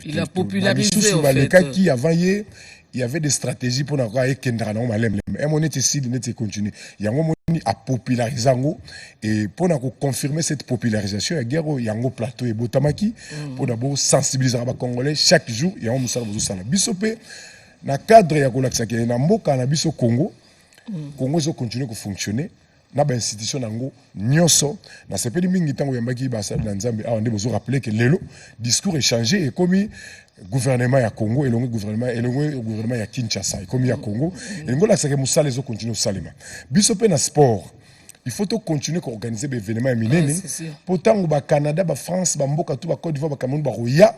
Il a popularisé en fait. fait. Avant il y avait des stratégies pour n'avoir Kendra non malem. Et mon était si n'était continuer. Il y a un a popularisé Ango et pour confirmer cette popularisation la guerre il y a un plateau et botamaki pour d'abord sensibiliser les Congolais chaque jour il y a un musala bozosala bisopé na cadre ya kolakisa ke na mboka na biso Congo Congo zo continuer ko fonctionner na ba institution nango nyonso na sepeli mingi tango yambaki ba sa na Nzambe awa nde bozo rappeler que lelo discours échangé et comme gouvernement ya Congo et le gouvernement ya Kinshasa comme ya Congo et ngola sa ke musala zo continuer salima bisopé na sport. Il faut continuer à organiser des événements minene pour tango ba Canada ba France ba mboka tout ba Côte d'Ivoire ba Cameroun ba Roya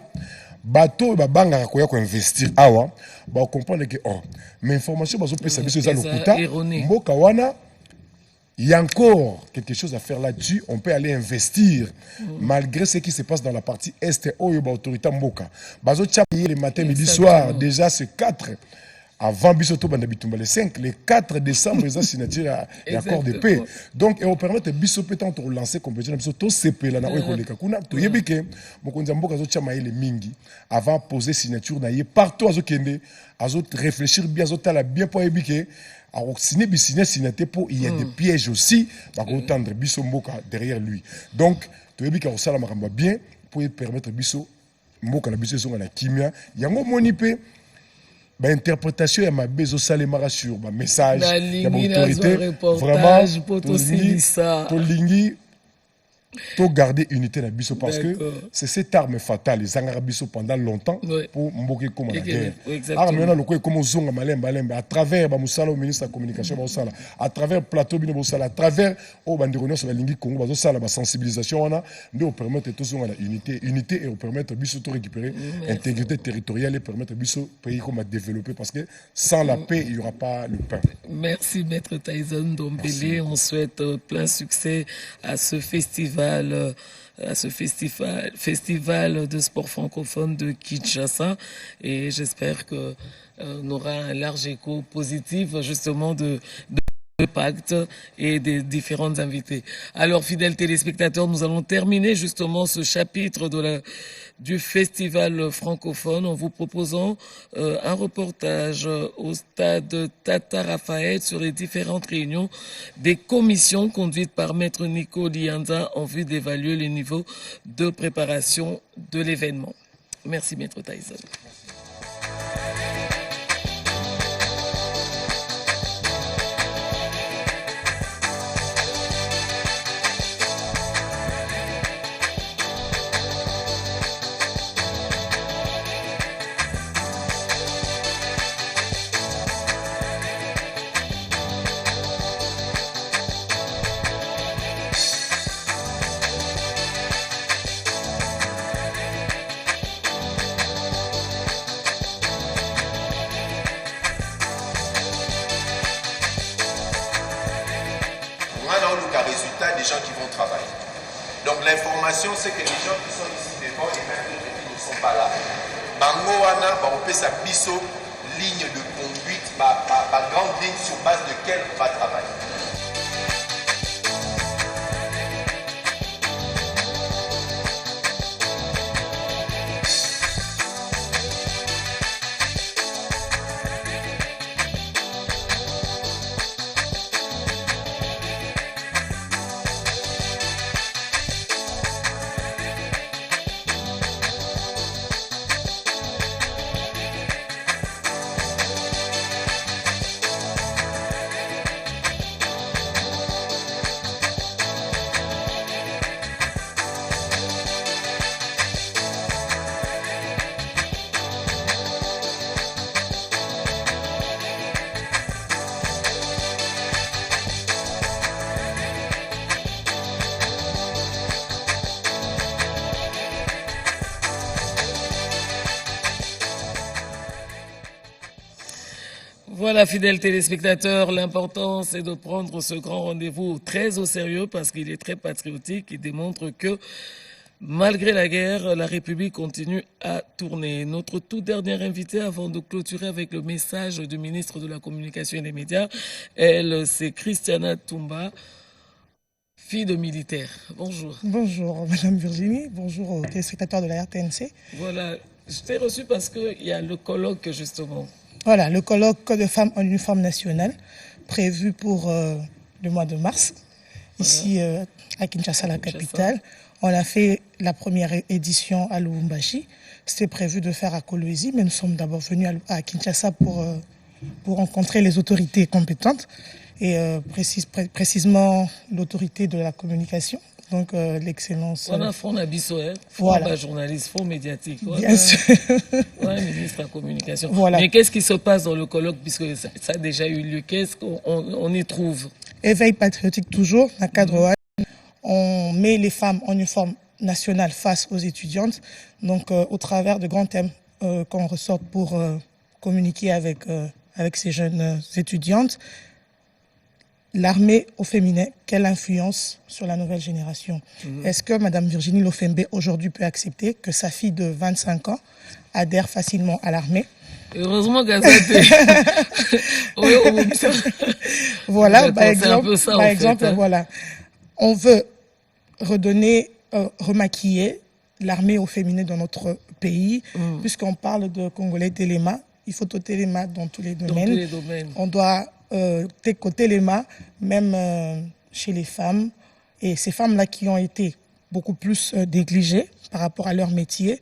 bateau ba banga ko ya ko investir awa ba comprendre que mais information bazo pesa biso za lokuta mboka wana il y a encore quelque chose à faire là-dessus on peut aller investir malgré ce qui se passe dans la partie est oyo ba autorité mboka bazo tchapier le matin midi soir déjà c'est 4 avant Bisoto Bandabitumba le 5, le 4 décembre, ils ont signé l'accord de paix. Donc, et on permet de Bisoto tant de relancer compétition Bisoto CP là na oekoleka kuna to yebike mokonza mboka zo chama le mingi avant poser signature na yé partout azo kende azo réfléchir bien azo tala bien pour yebike alors signer pour il y a des pièges aussi par entendre Biso mboka derrière lui. Donc, to yebike au sala makamba bien pour permettre Biso mboka na Biso zonga na kimia yango monipe interprétation ya mabezo salemara sur ma message ya autorité vraiment to lingi to garder unité na biso parce que c'est cette arme fatale les biso pendant longtemps pour mboke comme la guerre arme na loko comme zonga malemba à travers ba musala au ministre de la communication ba sala à travers plateau bino bo sala à travers au bandironio sur la lingi Congo ba sala ba sensibilisation wana ndio permettre to zonga la unité et permettre biso to récupérer intégrité territoriale et permettre biso pays comme à développer parce que sans la paix il y aura pas le pain. Merci Maître Tyson Dombélé, on souhaite plein succès à ce festival de sport francophone de Kinshasa et j'espère que on aura un large écho positif justement de pacte et des différents invités. Alors fidèles téléspectateurs, nous allons terminer justement ce chapitre du festival francophone en vous proposant un reportage au stade Tata Raphaël sur les différentes réunions des commissions conduites par Maître Nico Lianza en vue d'évaluer le niveau de préparation de l'événement. Merci Maître Tyson. Des gens qui vont travailler. Donc l'information, c'est que les gens qui sont ici devant et même ceux qui ne sont pas là. Bango wana, on peut sa biso ligne de conduite, ma grande ligne sur base de laquelle on va travailler. Voilà, fidèles téléspectateurs, l'important c'est de prendre ce grand rendez-vous très au sérieux parce qu'il est très patriotique. Il démontre que Malgré la guerre, la République continue à tourner. Notre tout dernier invité, avant de clôturer avec le message du ministre de la Communication et des Médias, elle, c'est Christiana Toumba, fille de militaire. Bonjour. Bonjour, Madame Virginie. Bonjour aux téléspectateurs de la RTNC. Voilà, je t'ai reçu parce qu'il y a le colloque, justement. Voilà, le colloque de femmes en uniforme national, prévu pour le mois de mars, ici à Kinshasa, la capitale. On a fait la première édition à Lubumbashi. C'était prévu de faire à Kolwezi, mais nous sommes d'abord venus à Kinshasa pour rencontrer les autorités compétentes et précisément l'autorité de la communication, donc l'excellence. On a front Abisso, voilà. Journaliste, front médiatique. Bien sûr. Ministre de la Communication. Voilà. Mais qu'est-ce qui se passe dans le colloque, puisque ça a déjà eu lieu? Qu'est-ce qu'on y trouve? Éveil patriotique toujours, un cadre. On met les femmes en uniforme national face aux étudiantes, donc au travers de grands thèmes qu'on ressort pour communiquer avec ces jeunes étudiantes. L'armée au féminin, quelle influence sur la nouvelle génération? Est-ce que Mme Virginie Lofembe aujourd'hui peut accepter que sa fille de 25 ans adhère facilement à l'armée? Heureusement Gazette. Voilà, par exemple, voilà. On veut redonner, remaquiller l'armée au féminin dans notre pays, puisqu'on parle de Congolais Téléma. Il faut Téléma dans tous les domaines. On doit Téléma, même chez les femmes. Et ces femmes-là qui ont été beaucoup plus négligées par rapport à leur métier,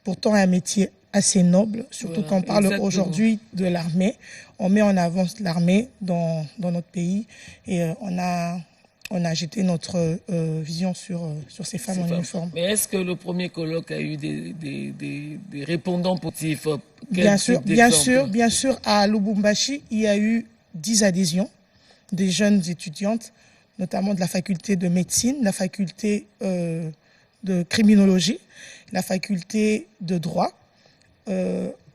pourtant un métier assez noble, surtout quand on parle aujourd'hui de l'armée. On met en avant l'armée dans notre pays et on a jeté notre vision sur ces femmes en uniforme. Mais est-ce que le premier colloque a eu des répondants positifs? Bien sûr. À Lubumbashi, il y a eu 10 adhésions des jeunes étudiantes, notamment de la faculté de médecine, la faculté de criminologie, la faculté de droit,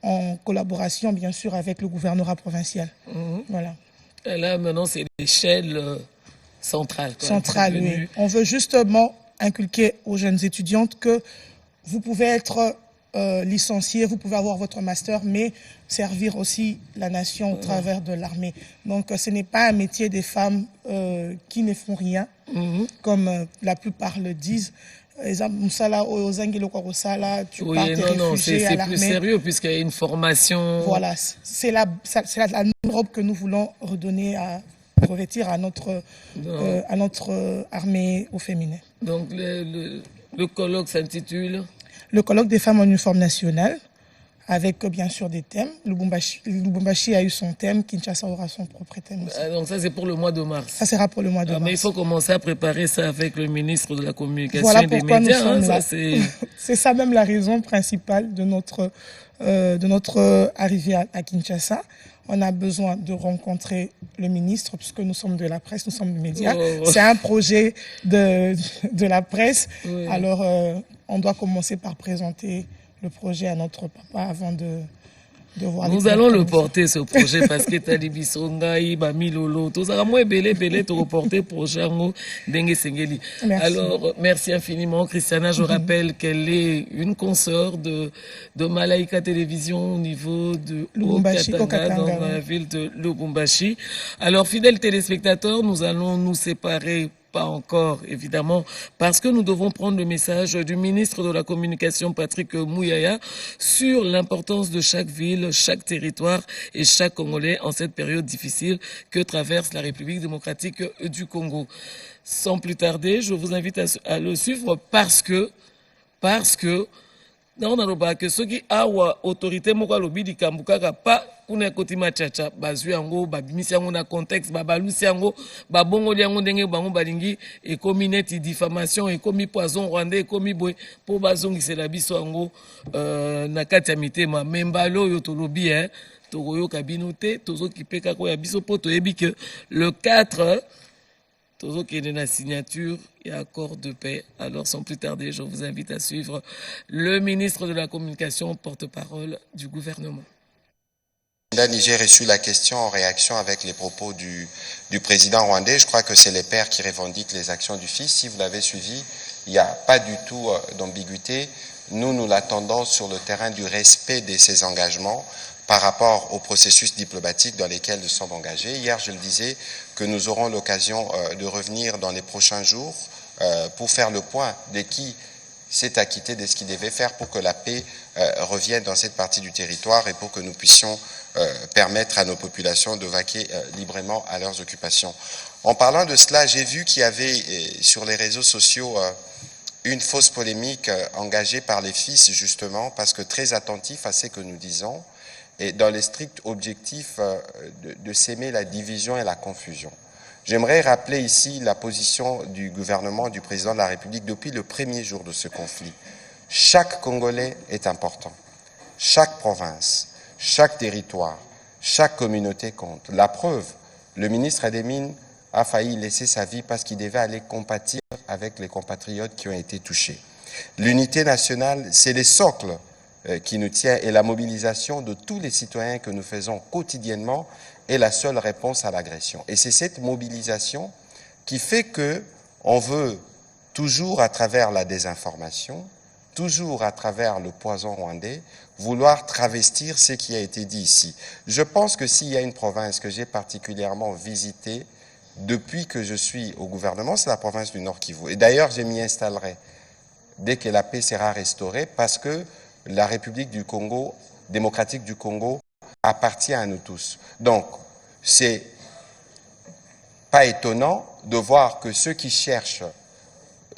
en collaboration bien sûr avec le gouvernorat provincial. Voilà. Et là maintenant c'est l'échelle centrale. Centrale, oui. On veut justement inculquer aux jeunes étudiantes que vous pouvez être licencié, vous pouvez avoir votre master, mais servir aussi la nation au travers de l'armée. Donc ce n'est pas un métier des femmes qui ne font rien, comme la plupart le disent. Non, c'est plus sérieux puisqu'il y a une formation. Voilà, c'est la robe que nous voulons revêtir à notre armée au féminin. Donc le colloque s'intitule? Le colloque des femmes en uniforme national, avec bien sûr des thèmes. Lubumbashi a eu son thème, Kinshasa aura son propre thème aussi. Donc ça c'est pour le mois de mars. Ça sera pour le mois de mars. Mais il faut commencer à préparer ça avec le ministre de la Communication voilà et des Médias. Nous sommes là. C'est ça même la raison principale de notre arrivée à Kinshasa. On a besoin de rencontrer le ministre, puisque nous sommes de la presse, nous sommes des médias. C'est un projet de la presse. Oui. Alors, on doit commencer par présenter le projet à notre papa avant de voir. Nous allons le porter, ce projet, parce que Tali Bissongaï, Bami Lolo, tout ça, moi, belé, te reporter pour Jango Dengue Sengeli. Alors, merci infiniment, Christiana. Je rappelle qu'elle est une consort de Malaika Télévision au niveau de Okatanga, dans la ville de Lubumbashi. Alors, fidèles téléspectateurs, nous allons nous séparer. Pas encore, évidemment, parce que nous devons prendre le message du ministre de la Communication, Patrick Mouyaya, sur l'importance de chaque ville, chaque territoire et chaque Congolais en cette période difficile que traverse la République démocratique du Congo. Sans plus tarder, je vous invite à le suivre parce que que ceux qui ont autorité kuna kotima chacha bazwi yango babimisi yango na contexte babalusi yango babongoli yango ndenge bango balingi ekomi neti diffamation ekomi poison rwandais ekomi boye po bazongisela biso yango na kati ya mitema membalo oyo tolobi tokoyoka bino te tozokipe kaka oyo ya biso po toyebi ke le 4 tozokende na signature et accord de paix. Alors sans plus tarder, je vous invite à suivre le ministre de la Communication, porte-parole du gouvernement. J'ai reçu la question en réaction avec les propos du président rwandais. Je crois que c'est les pères qui revendiquent les actions du fils. Si vous l'avez suivi, Il n'y a pas du tout d'ambiguïté. Nous l'attendons sur le terrain du respect de ces engagements par rapport au processus diplomatique dans lesquels nous sommes engagés. Hier, je le disais, que nous aurons l'occasion de revenir dans les prochains jours pour faire le point de qui s'est acquitté de ce qu'il devait faire pour que la paix revienne dans cette partie du territoire et pour que nous puissions permettre à nos populations de vaquer librement à leurs occupations. En parlant de cela, j'ai vu qu'il y avait sur les réseaux sociaux une fausse polémique engagée par les fils, justement, parce que très attentifs à ce que nous disons, et dans le strict objectif de s'aimer la division et la confusion. J'aimerais rappeler ici la position du gouvernement, du président de la République depuis le premier jour de ce conflit. Chaque Congolais est important. Chaque province, chaque territoire, chaque communauté compte. La preuve, le ministre des Mines a failli laisser sa vie parce qu'il devait aller compatir avec les compatriotes qui ont été touchés. L'unité nationale, c'est le socle qui nous tient et la mobilisation de tous les citoyens que nous faisons quotidiennement est la seule réponse à l'agression. Et c'est cette mobilisation qui fait qu'on veut toujours à travers la désinformation, toujours à travers le poison rwandais, vouloir travestir ce qui a été dit ici. Je pense que s'il y a une province que j'ai particulièrement visitée depuis que je suis au gouvernement, c'est la province du Nord Kivu. Et d'ailleurs, je m'y installerai dès que la paix sera restaurée parce que la République du Congo, démocratique du Congo, appartient à nous tous. Donc, c'est pas étonnant de voir que ceux qui cherchent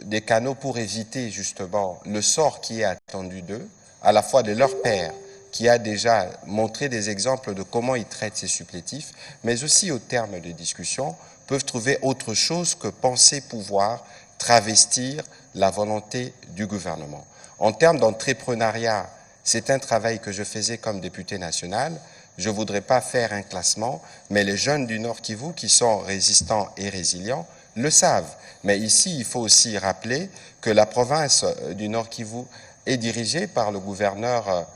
des canaux pour éviter justement le sort qui est attendu d'eux, à la fois de leur père, qui a déjà montré des exemples de comment ils traitent ces supplétifs, mais aussi au terme de discussions, peuvent trouver autre chose que penser pouvoir travestir la volonté du gouvernement. En termes d'entrepreneuriat, c'est un travail que je faisais comme député national. Je ne voudrais pas faire un classement, mais les jeunes du Nord Kivu qui sont résistants et résilients le savent. Mais ici, il faut aussi rappeler que la province du Nord Kivu est dirigée par le gouverneur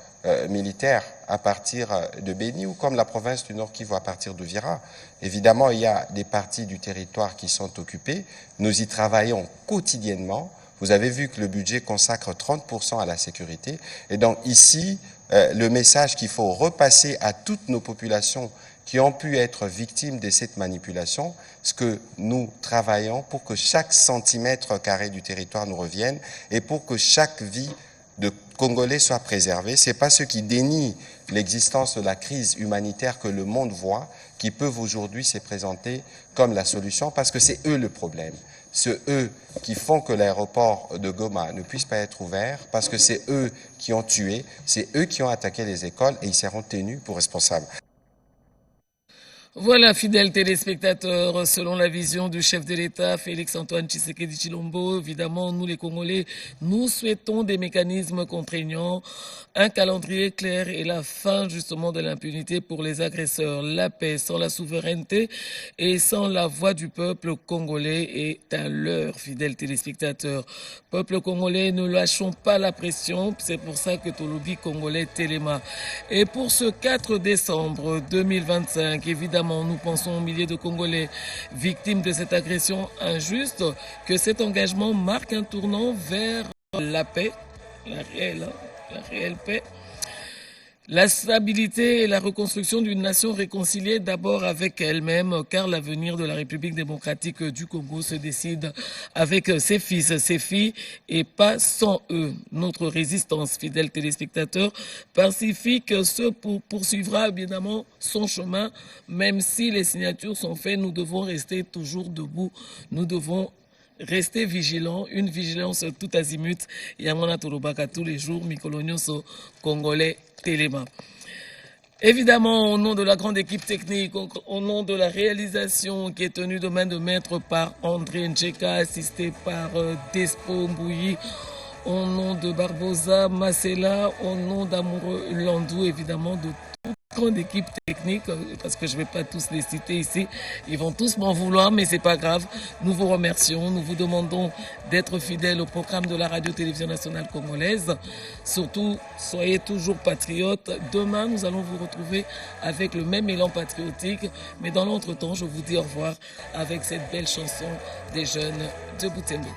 militaire à partir de Beni ou comme la province du Nord Kivu à partir de Vira. Évidemment, il y a des parties du territoire qui sont occupées. Nous y travaillons quotidiennement. Vous avez vu que le budget consacre 30% à la sécurité. Et donc ici, le message qu'il faut repasser à toutes nos populations qui ont pu être victimes de cette manipulation, c'est que nous travaillons pour que chaque centimètre carré du territoire nous revienne et pour que chaque vie de Congolais soit préservée. Ce n'est pas ceux qui dénient l'existence de la crise humanitaire que le monde voit qui peuvent aujourd'hui se présenter comme la solution parce que c'est eux le problème. C'est eux qui font que l'aéroport de Goma ne puisse pas être ouvert parce que c'est eux qui ont tué, c'est eux qui ont attaqué les écoles et ils seront tenus pour responsables. Voilà, fidèles téléspectateurs, selon la vision du chef de l'État, Félix-Antoine Tshisekedi Tshilombo, évidemment, nous les Congolais, nous souhaitons des mécanismes contraignants, un calendrier clair et la fin justement de l'impunité pour les agresseurs. La paix sans la souveraineté et sans la voix du peuple congolais est un leurre, fidèles téléspectateurs. Peuple congolais, ne lâchons pas la pression, c'est pour ça que Tolobi Congolais Téléma. Et pour ce 4 décembre 2025, évidemment, nous pensons aux milliers de Congolais victimes de cette agression injuste, que cet engagement marque un tournant vers la paix, la réelle paix, la stabilité et la reconstruction d'une nation réconciliée d'abord avec elle-même, car l'avenir de la République démocratique du Congo se décide avec ses fils, ses filles, et pas sans eux. Notre résistance, fidèles téléspectateurs, pacifique se poursuivra évidemment son chemin, même si les signatures sont faites, nous devons rester toujours debout, nous devons rester vigilants, une vigilance tout azimut. Yamona Torobaka tous les jours, Mikolonioso Congolais Téléma. Évidemment, au nom de la grande équipe technique, au nom de la réalisation qui est tenue de main de maître par André Njeka, assisté par Despo Mbouyi, au nom de Barbosa Masela, au nom d'Amoureux Landou, évidemment, de toute grande équipe technique, parce que je ne vais pas tous les citer ici, ils vont tous m'en vouloir, mais c'est pas grave. Nous vous remercions, nous vous demandons d'être fidèles au programme de la Radio-Télévision nationale congolaise. Surtout, soyez toujours patriotes. Demain, nous allons vous retrouver avec le même élan patriotique, mais dans l'entretemps, je vous dis au revoir avec cette belle chanson des jeunes de Butembo.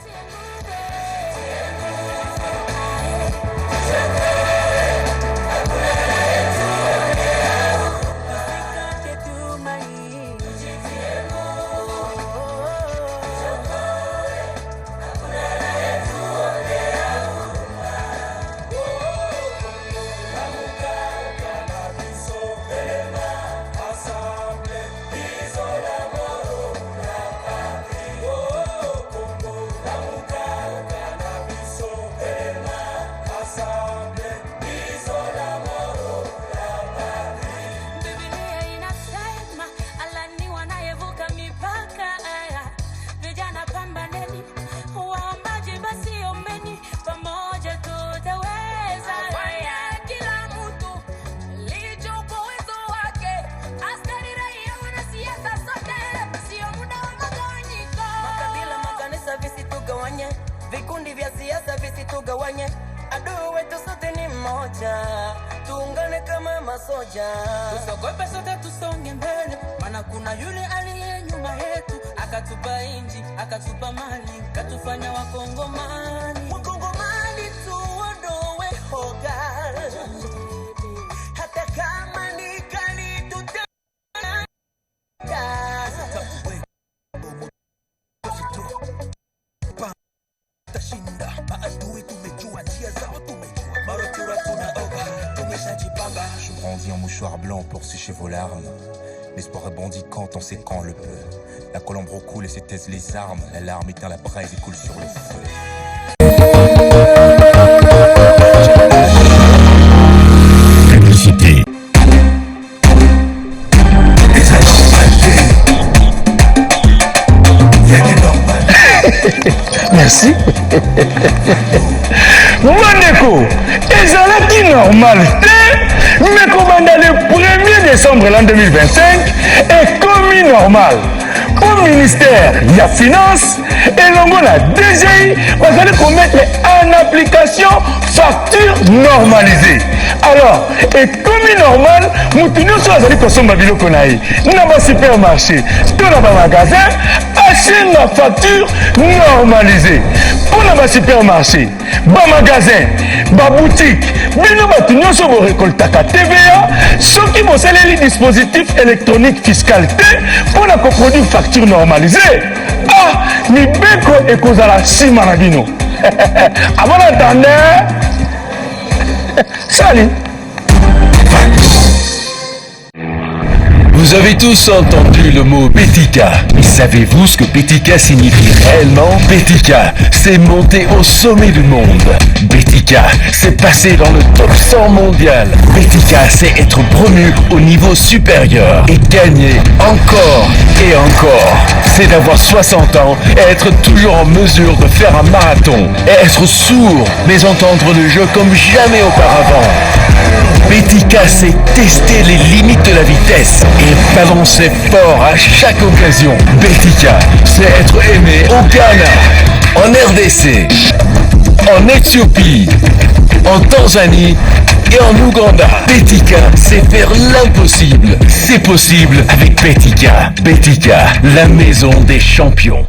tugawanye, adui wetu sote ni mmoja, tuungane kama masoja, tusiogope sote tusonge mbele, maana kuna yule aliye nyuma yetu, akatupa inji, akatupa mali, katufanya wakongomani, wakongomani tuondoe hoga, hata kama ni kali tutenda. Je brandis un mouchoir blanc pour sécher vos larmes. L'espoir rebondit quand on sait quand on le peut. La colombe recoule et s'étaise les armes. La larme éteint la braise et coule sur le feu. Publicité. Merci. Mondeko, ezalaki normal te, mais comme le 1er décembre l'an 2025 est commis normal. Au ministère de la Finance et l'on a DGI, vous allez commettre en application facture normalisée. Alors, et commis normal, nous tenons sur la consommer biloko konaï. Dans le supermarché, dans le magasin, acheter la facture normalisée. Pour le supermarché, le magasin, la boutique, nous tenons sur vos récoltes à TVA, ceux qui vont sceller les dispositifs électroniques fiscalité pour la coproduire facture normalisée. Ah, ni beko et kozala si marabino. Avant d'entendre, salut. Vous avez tous entendu le mot Betika, mais savez-vous ce que Betika signifie réellement? Betika, c'est monter au sommet du monde. Betika, c'est passer dans le top 100 mondial. Betika, c'est être promu au niveau supérieur et gagner encore et encore. C'est d'avoir 60 ans et être toujours en mesure de faire un marathon et être sourd, mais entendre le jeu comme jamais auparavant. Betika, c'est tester les limites de la vitesse et balancer fort à chaque occasion. Betika, c'est être aimé au Ghana, en RDC, en Éthiopie, en Tanzanie et en Ouganda. Betika, c'est faire l'impossible. C'est possible avec Betika. Betika, la maison des champions.